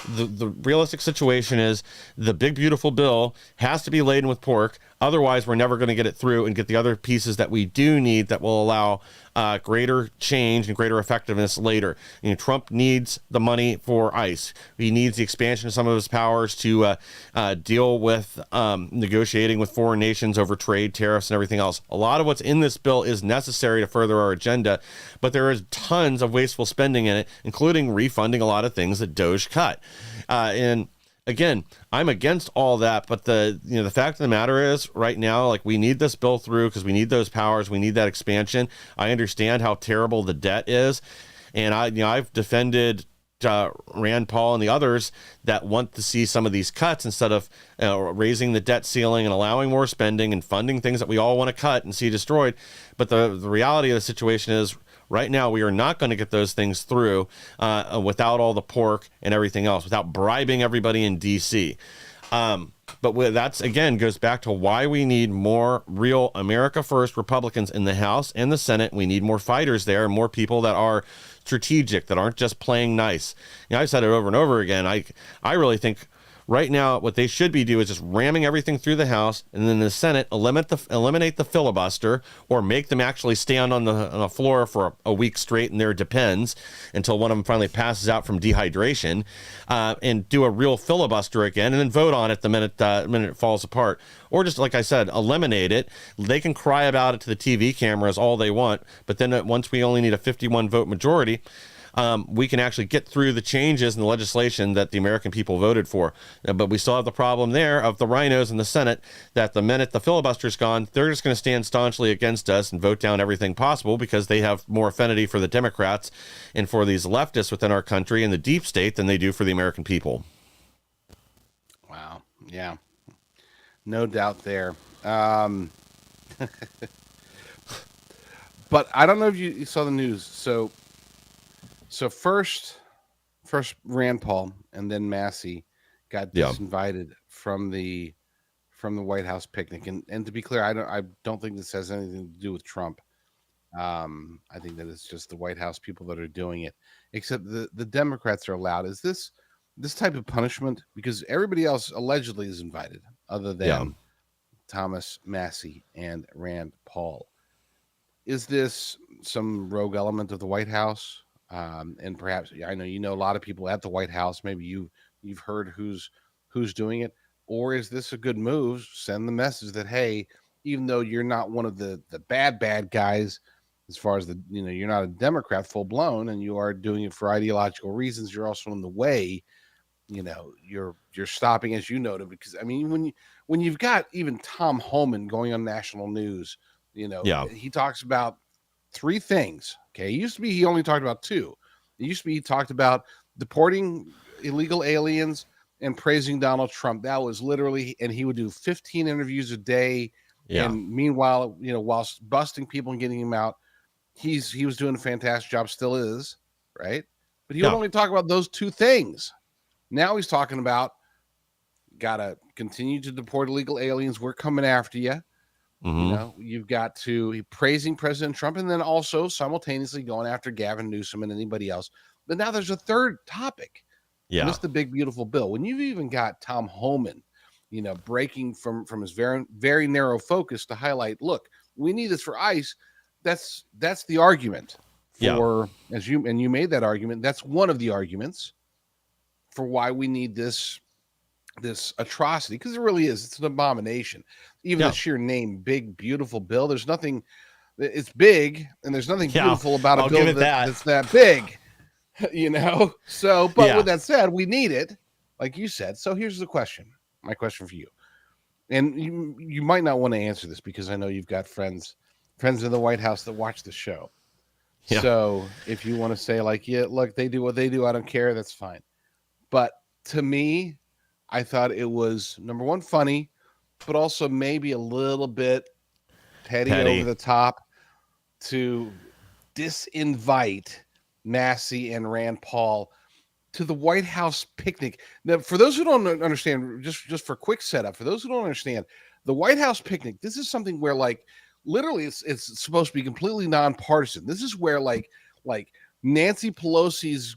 the realistic situation is the big, beautiful bill has to be laden with pork. Otherwise, we're never going to get it through and get the other pieces that we do need that will allow greater change and greater effectiveness later. Trump needs the money for ICE. He needs the expansion of some of his powers to deal with negotiating with foreign nations over trade, tariffs, and everything else. A lot of what's in this bill is necessary to further our agenda, but there is tons of wasteful spending in it, including refunding a lot of things that DOJ cut. And again, I'm against all that, but the fact of the matter is, right now, like, we need this bill through because we need those powers, we need that expansion. I understand how terrible the debt is, and I've defended Rand Paul and the others that want to see some of these cuts instead of raising the debt ceiling and allowing more spending and funding things that we all want to cut and see destroyed. But the reality of the situation is, right now, we are not going to get those things through without all the pork and everything else, without bribing everybody in D.C. But that's, again, goes back to why we need more real America First Republicans in the House and the Senate. We need more fighters there and more people that are strategic, that aren't just playing nice. I've said it over and over again. I really think right now, what they should be doing is just ramming everything through the House, and then the Senate eliminate the filibuster, or make them actually stand on the floor for a week straight, and there depends until one of them finally passes out from dehydration, and do a real filibuster again, and then vote on it the minute it falls apart. Or just, like I said, eliminate it. They can cry about it to the TV cameras all they want, but then once we only need a 51 vote majority, we can actually get through the changes in the legislation that the American people voted for. But we still have the problem there of the rhinos in the Senate, that the minute the filibuster's gone, they're just going to stand staunchly against us and vote down everything possible because they have more affinity for the Democrats and for these leftists within our country and the deep state than they do for the American people. Wow. Yeah. No doubt there. But I don't know if you saw the news. So first Rand Paul and then Massey got disinvited from the White House picnic. And to be clear, I don't think this has anything to do with Trump. I think that it's just the White House people that are doing it. Except the Democrats are allowed. Is this type of punishment? Because everybody else allegedly is invited, other than Thomas Massey and Rand Paul. Is this some rogue element of the White House? And perhaps, I know a lot of people at the White House. Maybe you've heard who's doing it, or is this a good move? Send the message that, hey, even though you're not one of the bad guys, as far as you're not a Democrat full blown, and you are doing it for ideological reasons, you're also in the way. You're stopping, as you noted, because I mean, when you've got even Tom Homan going on national news, he talks about 3 things. Okay. It used to be he only talked about 2. It used to be he talked about deporting illegal aliens and praising Donald Trump. That was literally, and he would do 15 interviews a day. Yeah. And meanwhile, whilst busting people and getting them out, he was doing a fantastic job, still is, right? But he would only talk about those 2 things. Now he's talking about, gotta continue to deport illegal aliens. We're coming after you. Mm-hmm. You've got to praising President Trump, and then also simultaneously going after Gavin Newsom and anybody else. But now there's a third topic. Yeah, and it's the big beautiful bill. When you've even got Tom Homan, breaking from his very very narrow focus to highlight, look, we need this for ICE. That's the argument for you made that argument. That's one of the arguments for why we need this atrocity, because it really is. It's an abomination. Even the sheer name, big, beautiful bill. There's nothing. It's big, and there's nothing beautiful about a bill that's that big. So, but with that said, we need it, like you said. So here's the question. My question for you, and you might not want to answer this because I know you've got friends in the White House that watch the show. Yeah. So if you want to say look, they do what they do, I don't care. That's fine. But to me, I thought it was, number one, funny, but also maybe a little bit petty. Over the top to disinvite Massey and Rand Paul to the White House picnic. Now, for those who don't understand, just for quick setup, for those who don't understand, the White House picnic, this is something where literally it's supposed to be completely nonpartisan. This is where like Nancy Pelosi's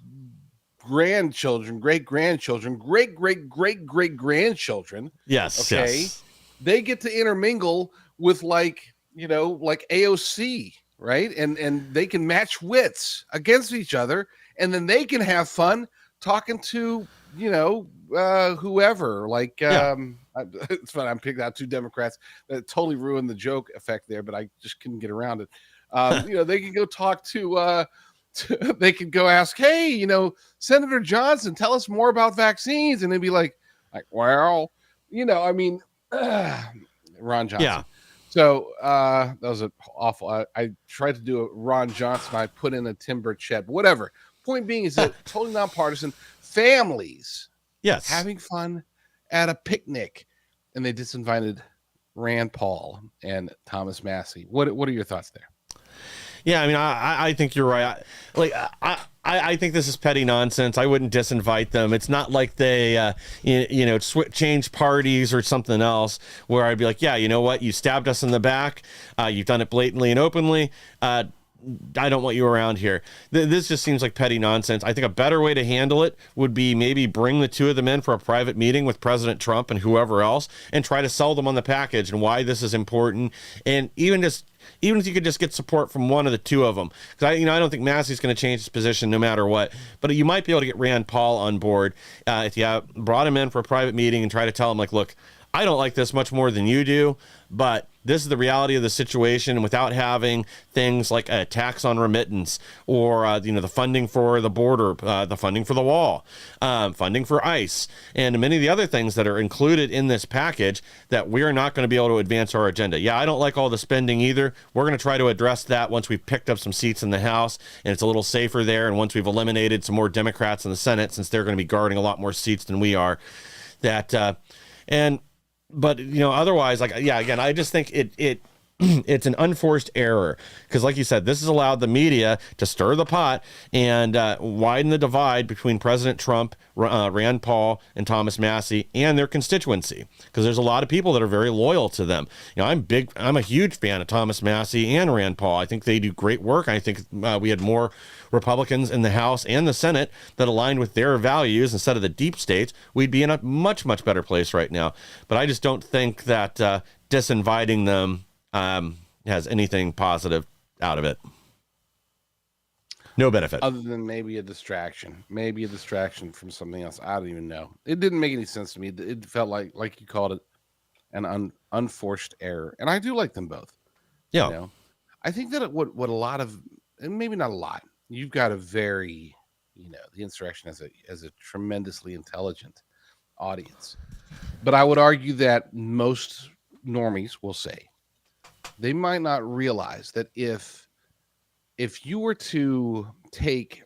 grandchildren, great-grandchildren, great-great-great-great-grandchildren. Yes. Okay. Yes. they get to intermingle with like AOC, right? And they can match wits against each other, and then they can have fun talking to whoever. It's fun. I'm picking out two Democrats that totally ruined the joke effect there, but I just couldn't get around it. They can go talk to they could go ask, hey, Senator Johnson, tell us more about vaccines, and they'd be like, well, Ron Johnson. Yeah. So that was awful. I tried to do a Ron Johnson. I put in a Tim Burchett, whatever. Point being is that totally nonpartisan families, yes, having fun at a picnic, and they disinvited Rand Paul and Thomas Massey. What are your thoughts there? Yeah, I mean, I think you're right. I think this is petty nonsense. I wouldn't disinvite them. It's not like they, change parties or something else where I'd be like, yeah, you know what? You stabbed us in the back. You've done it blatantly and openly. I don't want you around here. This just seems like petty nonsense. I think a better way to handle it would be maybe bring the two of them in for a private meeting with President Trump and whoever else and try to sell them on the package and why this is important. And even if you could just get support from one of the two of them, because I don't think Massey's going to change his position no matter what, but you might be able to get Rand Paul on board if you brought him in for a private meeting and try to tell him, like, look, I don't like this much more than you do, but this is the reality of the situation. And without having things like a tax on remittance or, the funding for the border, the funding for the wall, funding for ICE, and many of the other things that are included in this package, that we're not going to be able to advance our agenda. Yeah, I don't like all the spending either. We're going to try to address that once we've picked up some seats in the House and it's a little safer there. And once we've eliminated some more Democrats in the Senate, since they're going to be guarding a lot more seats than we are, but otherwise, again, I just think it's an unforced error because, like you said, this has allowed the media to stir the pot and widen the divide between President Trump, Rand Paul, and Thomas Massey and their constituency, because there's a lot of people that are very loyal to them. I'm a huge fan of Thomas Massey and Rand Paul. I think they do great work. I think we had more Republicans in the House and the Senate that aligned with their values instead of the deep states, we'd be in a much, much better place right now. But I just don't think that disinviting them has anything positive out of it. No benefit. Other than maybe a distraction from something else. I don't even know. It didn't make any sense to me. It felt like you called it an unforced error. And I do like them both. Yeah. I think that what a lot of, and maybe not a lot, you've got a very, the insurrection as a tremendously intelligent audience. But I would argue that most normies will say they might not realize that if you were to take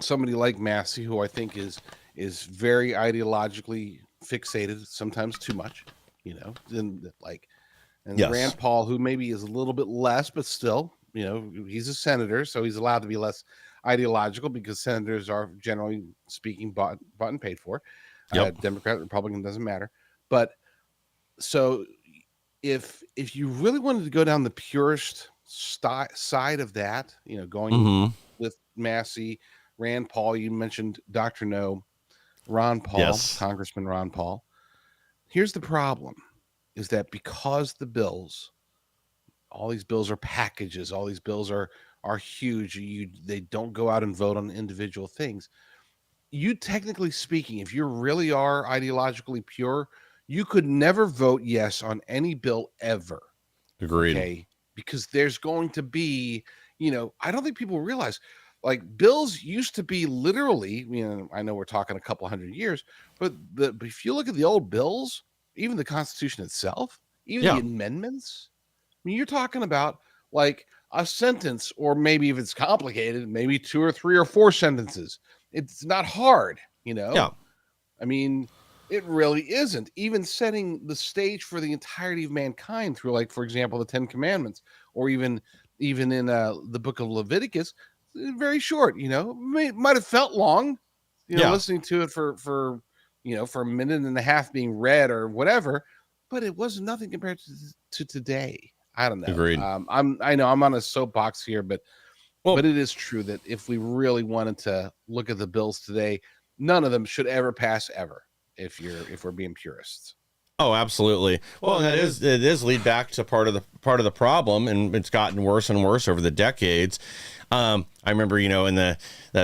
somebody like Massey, who I think is very ideologically fixated, sometimes too much, and yes. Rand Paul, who maybe is a little bit less, but still, he's a senator, so he's allowed to be less ideological because senators are generally speaking bought and paid for. Yep. Democrat, Republican, doesn't matter. But so if you really wanted to go down the purist side of that, going with Massey, Rand Paul, you mentioned Dr. No, Ron Paul, yes. Congressman Ron Paul. Here's the problem, is that because all these bills are packages, all these bills are huge, they don't go out and vote on individual things. You, technically speaking, if you really are ideologically pure, you could never vote yes on any bill ever. Agreed. Okay? Because there's going to be, I don't think people realize, like, bills used to be literally, I know we're talking a couple hundred years, but if you look at the old bills, even the Constitution itself, even the amendments, you're talking about like a sentence, or maybe if it's complicated, maybe 2 or 3 or 4 sentences. It's not hard, Yeah. It really isn't. Even setting the stage for the entirety of mankind through, like, for example, the 10 Commandments, or even in the book of Leviticus, very short. Might have felt long, listening to it for a minute and a half being read or whatever, but it was nothing compared to today. I don't know. Agreed. I know I'm on a soapbox here, but it is true that if we really wanted to look at the bills today, none of them should ever pass ever. If we're being purists. Oh, absolutely. Well, and it is lead back to part of the problem, and it's gotten worse and worse over the decades. I remember, in the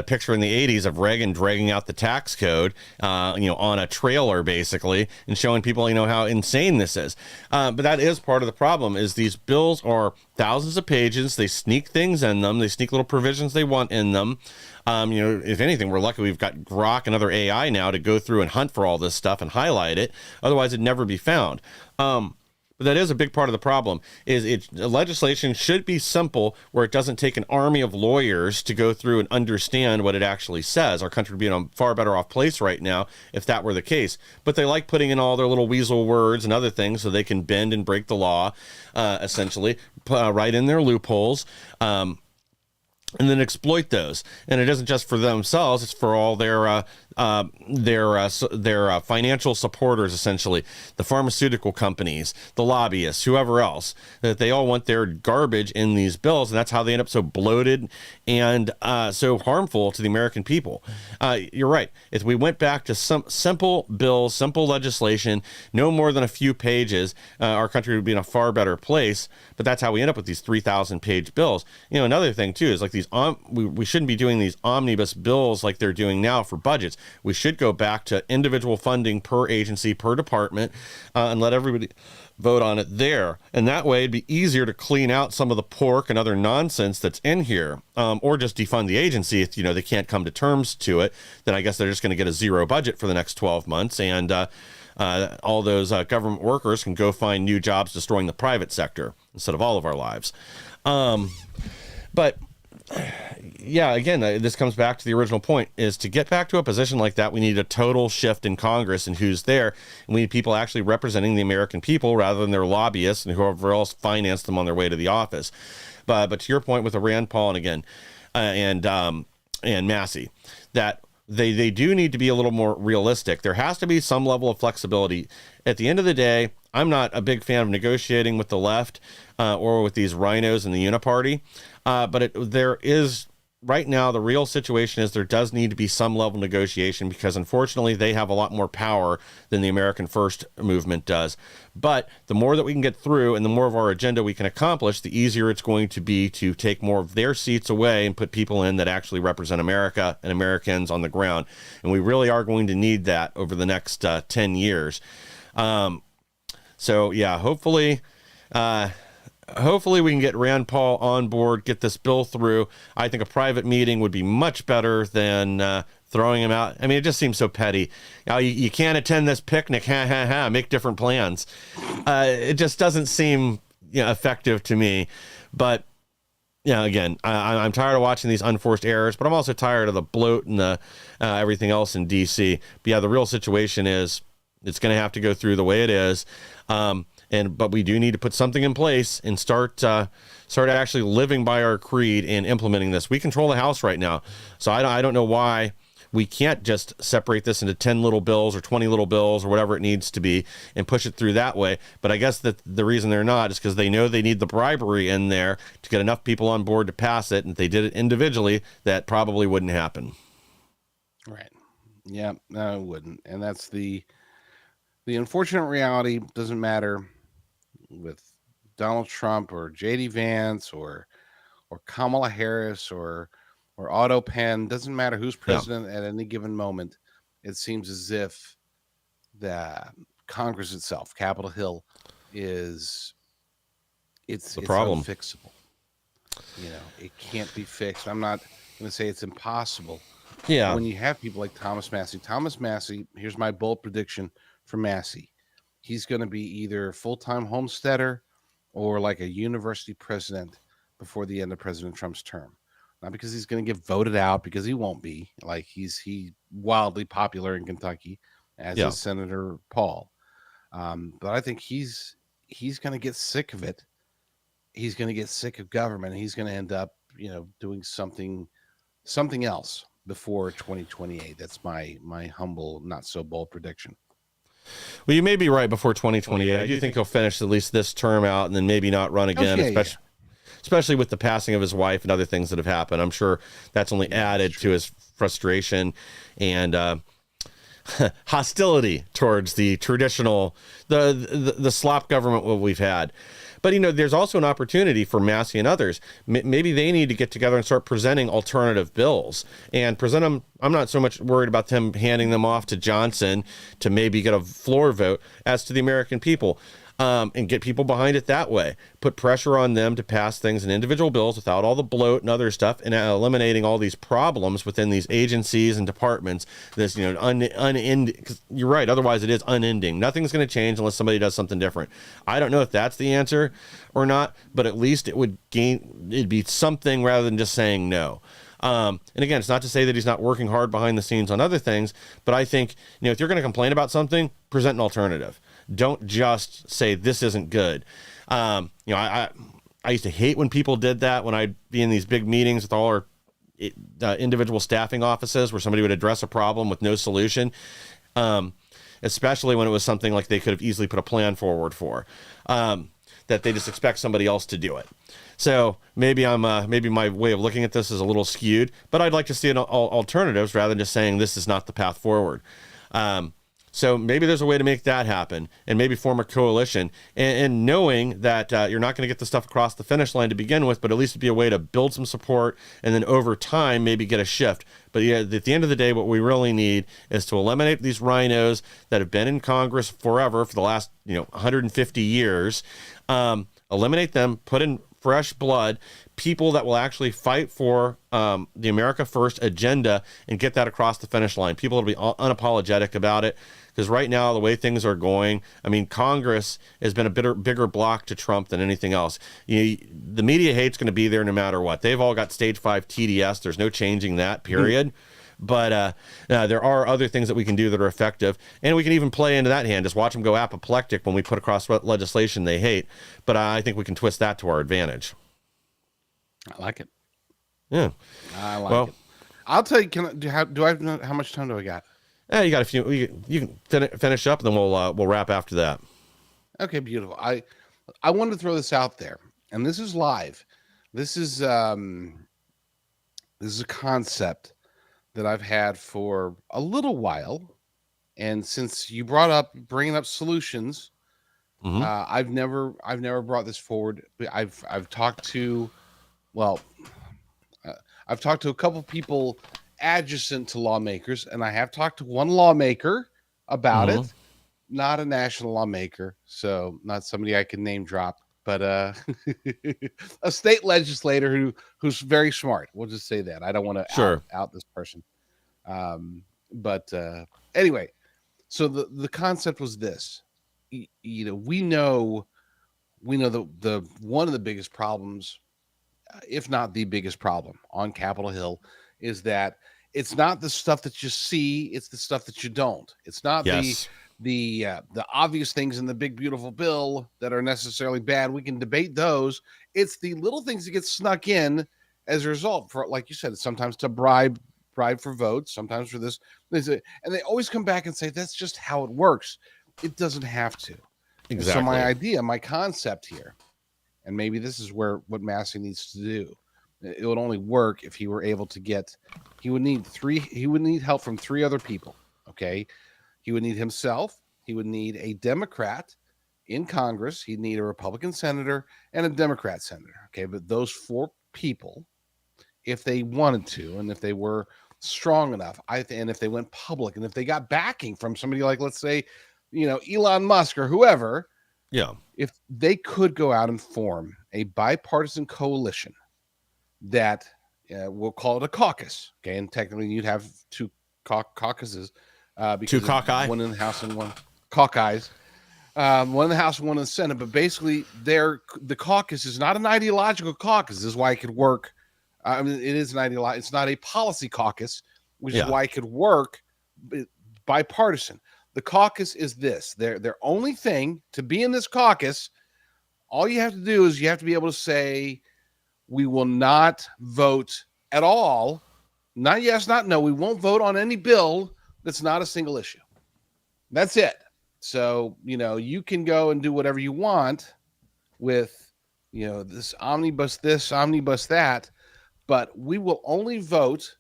picture in the 80s of Reagan dragging out the tax code, on a trailer, basically, and showing people, how insane this is. But that is part of the problem, is these bills are thousands of pages. They sneak things in them. They sneak little provisions they want in them. If anything, we're lucky we've got Grok and other AI now to go through and hunt for all this stuff and highlight it. Otherwise, it'd never be found. But that is a big part of the problem. Legislation should be simple, where it doesn't take an army of lawyers to go through and understand what it actually says. Our country would be in a far better off place right now if that were the case. But they like putting in all their little weasel words and other things so they can bend and break the law, essentially, right in their loopholes. And then exploit those. And it isn't just for themselves; it's for all their financial supporters, essentially, the pharmaceutical companies, the lobbyists, whoever else. That they all want their garbage in these bills, and that's how they end up so bloated and so harmful to the American people. You're right. If we went back to some simple bills, simple legislation, no more than a few pages, our country would be in a far better place. But that's how we end up with these 3,000-page bills. Another thing too is like these. We shouldn't be doing these omnibus bills like they're doing now for budgets. We should go back to individual funding per agency, per department, and let everybody vote on it there. And that way it'd be easier to clean out some of the pork and other nonsense that's in here, or just defund the agency if, they can't come to terms to it. Then I guess they're just going to get a zero budget for the next 12 months. And all those government workers can go find new jobs destroying the private sector instead of all of our lives. But yeah, again, this comes back to the original point, is to get back to a position like that, we need a total shift in Congress and who's there. And we need people actually representing the American people rather than their lobbyists and whoever else financed them on their way to the office. But to your point with the Rand Paul and Massey, that they do need to be a little more realistic. There has to be some level of flexibility. At the end of the day, I'm not a big fan of negotiating with the left or with these rhinos in the Uniparty. But there is, right now, the real situation is there does need to be some level of negotiation, because unfortunately they have a lot more power than the American First movement does. But the more that we can get through and the more of our agenda we can accomplish, the easier it's going to be to take more of their seats away and put people in that actually represent America and Americans on the ground. And we really are going to need that over the next 10 years. So yeah, hopefully we can get Rand Paul on board, get this bill through. I think a private meeting would be much better than throwing him out. I mean, it just seems so petty. You can't attend this picnic, make different plans. It just doesn't seem effective to me. But again, I'm tired of watching these unforced errors, but I'm also tired of the bloat and the everything else in D.C. But yeah, the real situation is it's going to have to go through the way it is. But we do need to put something in place and start actually living by our creed and implementing this. We control the House right now, so I don't know why we can't just separate this into 10 little bills or 20 little bills or whatever it needs to be and push it through that way. But I guess that the reason they're not is because they know they need the bribery in there to get enough people on board to pass it. And if they did it individually, that probably wouldn't happen. Right. Yeah, no, it wouldn't. And that's the unfortunate reality. Doesn't matter with Donald Trump or J.D. Vance or Kamala Harris or Otto Penn. Doesn't matter who's president at any given moment. It seems as if the Congress itself, Capitol Hill, it's problem. Unfixable. It can't be fixed. I'm not going to say it's impossible. Yeah. When you have people like Thomas Massey, here's my bold prediction for Massey. He's going to be either full-time homesteader or like a university president before the end of President Trump's term. Not because he's going to get voted out, because he won't be. Like he's wildly popular in Kentucky, as is Senator Paul. But I think he's going to get sick of it. He's going to get sick of government. And he's going to end up, doing something else before 2028. That's my humble, not so bold prediction. Well, you may be right before 2028. I do think he'll finish at least this term out and then maybe not run again, especially with the passing of his wife and other things that have happened. I'm sure that's only added to his frustration. And hostility towards the traditional, the slop government what we've had. But, there's also an opportunity for Massey and others. Maybe they need to get together and start presenting alternative bills and present them. I'm not so much worried about them handing them off to Johnson to maybe get a floor vote as to the American people. And get people behind it that way. Put pressure on them to pass things in individual bills without all the bloat and other stuff, and eliminating all these problems within these agencies and departments. This, unending. 'Cause you're right. Otherwise, it is unending. Nothing's going to change unless somebody does something different. I don't know if that's the answer or not, but at least it'd be something rather than just saying no. And again, it's not to say that he's not working hard behind the scenes on other things, but I think, if you're going to complain about something, present an alternative. Don't just say this isn't good. I used to hate when people did that, when I'd be in these big meetings with all our individual staffing offices where somebody would address a problem with no solution, especially when it was something like they could have easily put a plan forward for, that they just expect somebody else to do it. So maybe maybe my way of looking at this is a little skewed, but I'd like to see alternatives rather than just saying this is not the path forward. So maybe there's a way to make that happen, and maybe form a coalition, and knowing that you're not going to get the stuff across the finish line to begin with, but at least it'd be a way to build some support, and then over time maybe get a shift. But yeah, at the end of the day, what we really need is to eliminate these rhinos that have been in Congress forever for the last 150 years. Eliminate them, put in fresh blood, people that will actually fight for the America First agenda and get that across the finish line. People will be unapologetic about it, because right now, the way things are going, Congress has been a bigger block to Trump than anything else. The media hate's going to be there no matter what. They've all got stage 5 TDS. There's no changing that, period. But there are other things that we can do that are effective, and we can even play into that hand. Just watch them go apoplectic when we put across legislation they hate. But I think we can twist that to our advantage. I like it. Yeah, I like it. I'll tell you. How much time do I got? You got a few. You can finish up, and then we'll wrap after that. Okay, beautiful. I wanted to throw this out there, and this is live. This is a concept that I've had for a little while, and since you brought up bringing up solutions, I've never brought this forward. I've talked to a couple people adjacent to lawmakers, and I have talked to one lawmaker about it, not a national lawmaker, so not somebody I can name drop, but a state legislator who's very smart. We'll just say that. I don't want to out this person. But anyway, so the concept was this. We know the one of the biggest problems, if not the biggest problem on Capitol Hill, is that it's not the stuff that you see, it's the stuff that you don't. It's not the obvious things in the big beautiful bill that are necessarily bad. We can debate those. It's the little things that get snuck in as a result, for, like you said, sometimes to bribe for votes, sometimes for this, and they always come back and say that's just how it works. It doesn't have to. Exactly. So my concept here, and maybe this is what Massey needs to do. It would only work if he were able to get. He would need help from 3 other people. Okay, he would need himself. He would need a Democrat in Congress. He'd need a Republican senator and a Democrat senator. Okay, but those 4 people, if they wanted to, and if they were strong enough, and if they went public, and if they got backing from somebody like, let's say, Elon Musk or whoever, if they could go out and form a bipartisan coalition that we'll call it a caucus, okay, and technically you'd have 2 caucuses, because 2 caucus, one in the House and one caucus. One in the House and one in the Senate, but basically the caucus is not an ideological caucus. This is why it could work. It is an ideology. It's not a policy caucus, which is why it could work bipartisan. The caucus is this. Their only thing to be in this caucus, all you have to do is you have to be able to say, we will not vote at all. Not yes, not no. We won't vote on any bill that's not a single issue. That's it. So, you can go and do whatever you want with, this omnibus that, but we will only vote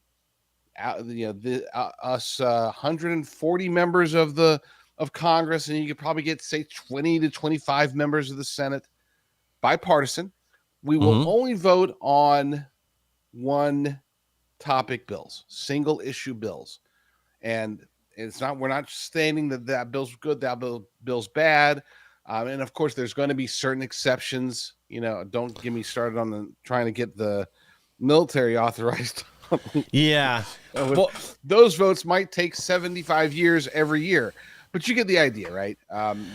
us 140 members of Congress, and you could probably get, say, 20 to 25 members of the Senate, bipartisan. We will only vote on one topic bills, single issue bills. And we're not stating that bill's good, that bill's bad. And of course, there's going to be certain exceptions. Don't get me started on trying to get the military authorized. Yeah. Well, those votes might take 75 years every year, but you get the idea, right?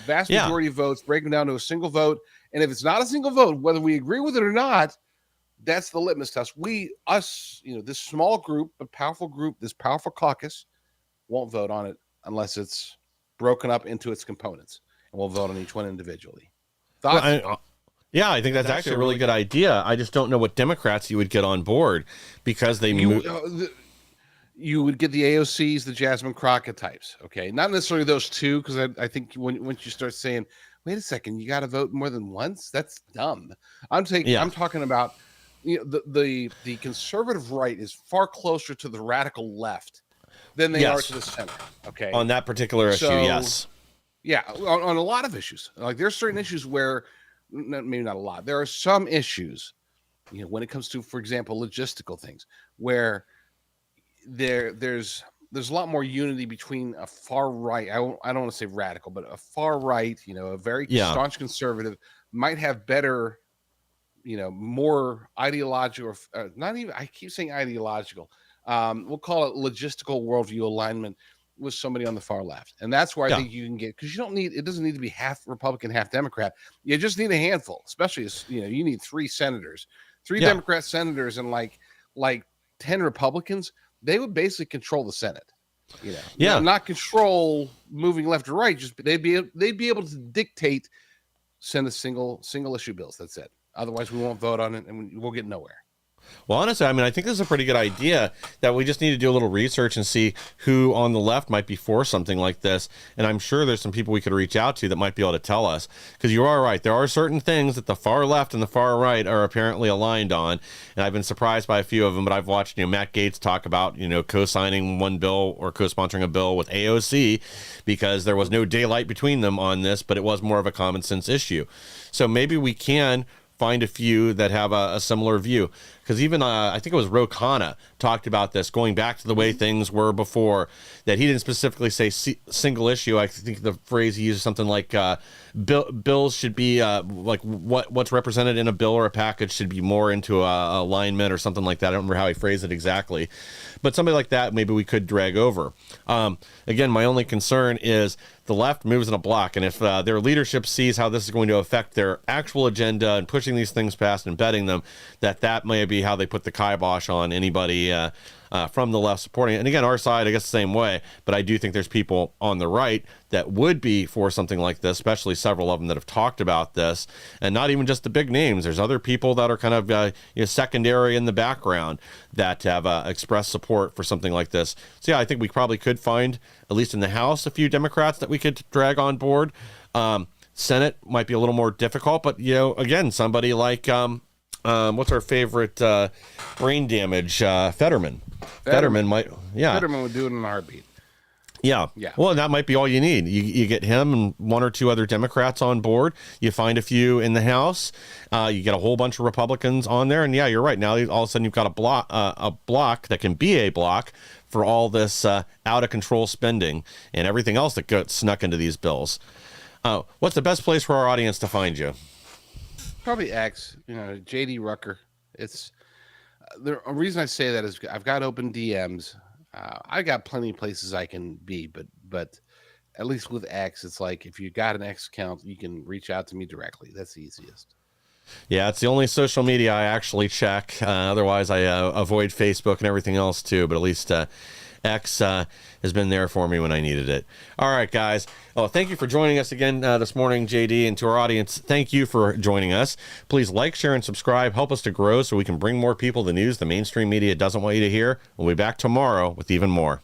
Vast majority of votes break them down to a single vote. And if it's not a single vote, whether we agree with it or not, that's the litmus test. This small group, this powerful caucus won't vote on it unless it's broken up into its components, and we'll vote on each one individually. Thoughts? Well, I think that's actually a really good idea. I just don't know what Democrats you would get on board, because you would get the AOCs, the Jasmine Crockett types. Okay, not necessarily those two, because I think once you start saying, wait a second, you got to vote more than once, that's dumb. I'm talking about the conservative right is far closer to the radical left than they are to the center. Okay, on that particular issue, yes. Yeah, on a lot of issues. Like, there's certain issues where, maybe not a lot, there are some issues, when it comes to, for example, logistical things, where there's a lot more unity between a far right. I don't want to say radical, but a far right, a very staunch conservative might have better, more ideological, not even, I keep saying ideological. We'll call it logistical worldview alignment with somebody on the far left. And that's where I think you can get, because it doesn't need to be half Republican, half Democrat. You just need a handful, especially as, you need 3 senators, 3 Democrat senators, and like 10 Republicans. They would basically control the Senate, not control moving left or right. Just they'd be able to dictate, send a single issue bills. That's it. Otherwise, we won't vote on it, and we'll get nowhere. Well, honestly, I think this is a pretty good idea, that we just need to do a little research and see who on the left might be for something like this. And I'm sure there's some people we could reach out to that might be able to tell us, because you are right. There are certain things that the far left and the far right are apparently aligned on. And I've been surprised by a few of them, but I've watched, Matt Gaetz talk about, co-signing one bill or co-sponsoring a bill with AOC, because there was no daylight between them on this, but it was more of a common sense issue. So maybe we can find a few that have a similar view, because even I think it was Ro Khanna talked about this, going back to the way things were before, that he didn't specifically say single issue. I think the phrase he used something like bills should be like what's represented in a bill or a package should be more into a alignment or something like that. I don't remember how he phrased it exactly, but somebody like that maybe we could drag over. Again, my only concern is the left moves in a block, and if their leadership sees how this is going to affect their actual agenda and pushing these things past and betting them, that may be how they put the kibosh on anybody from the left supporting it. And again, our side, I guess, the same way, but I do think there's people on the right that would be for something like this, especially several of them that have talked about this, and not even just the big names. There's other people that are kind of secondary in the background that have expressed support for something like this. So yeah, I think we probably could find, at least in the House, a few Democrats that we could drag on board. Senate might be a little more difficult, but again, somebody like what's our favorite brain damage? Fetterman. Fetterman might, Fetterman would do it in a heartbeat. Yeah. Well, that might be all you need. You get him and 1 or 2 other Democrats on board. You find a few in the House. You get a whole bunch of Republicans on there, and yeah, you're right. Now all of a sudden you've got a block that can be a block for all this out of control spending and everything else that gets snuck into these bills. What's the best place for our audience to find you? Probably X, JD Rucker. It's the reason I say that is I've got open DMs. I got plenty of places I can be, but at least with X, it's like if you got an X account, you can reach out to me directly. That's the easiest. Yeah, it's the only social media I actually check. Otherwise, I avoid Facebook and everything else too. But at least X has been there for me when I needed it. All right, guys. Oh, thank you for joining us again this morning, JD, and to our audience, thank you for joining us. Please like, share, and subscribe. Help us to grow so we can bring more people the news the mainstream media doesn't want you to hear. We'll be back tomorrow with even more.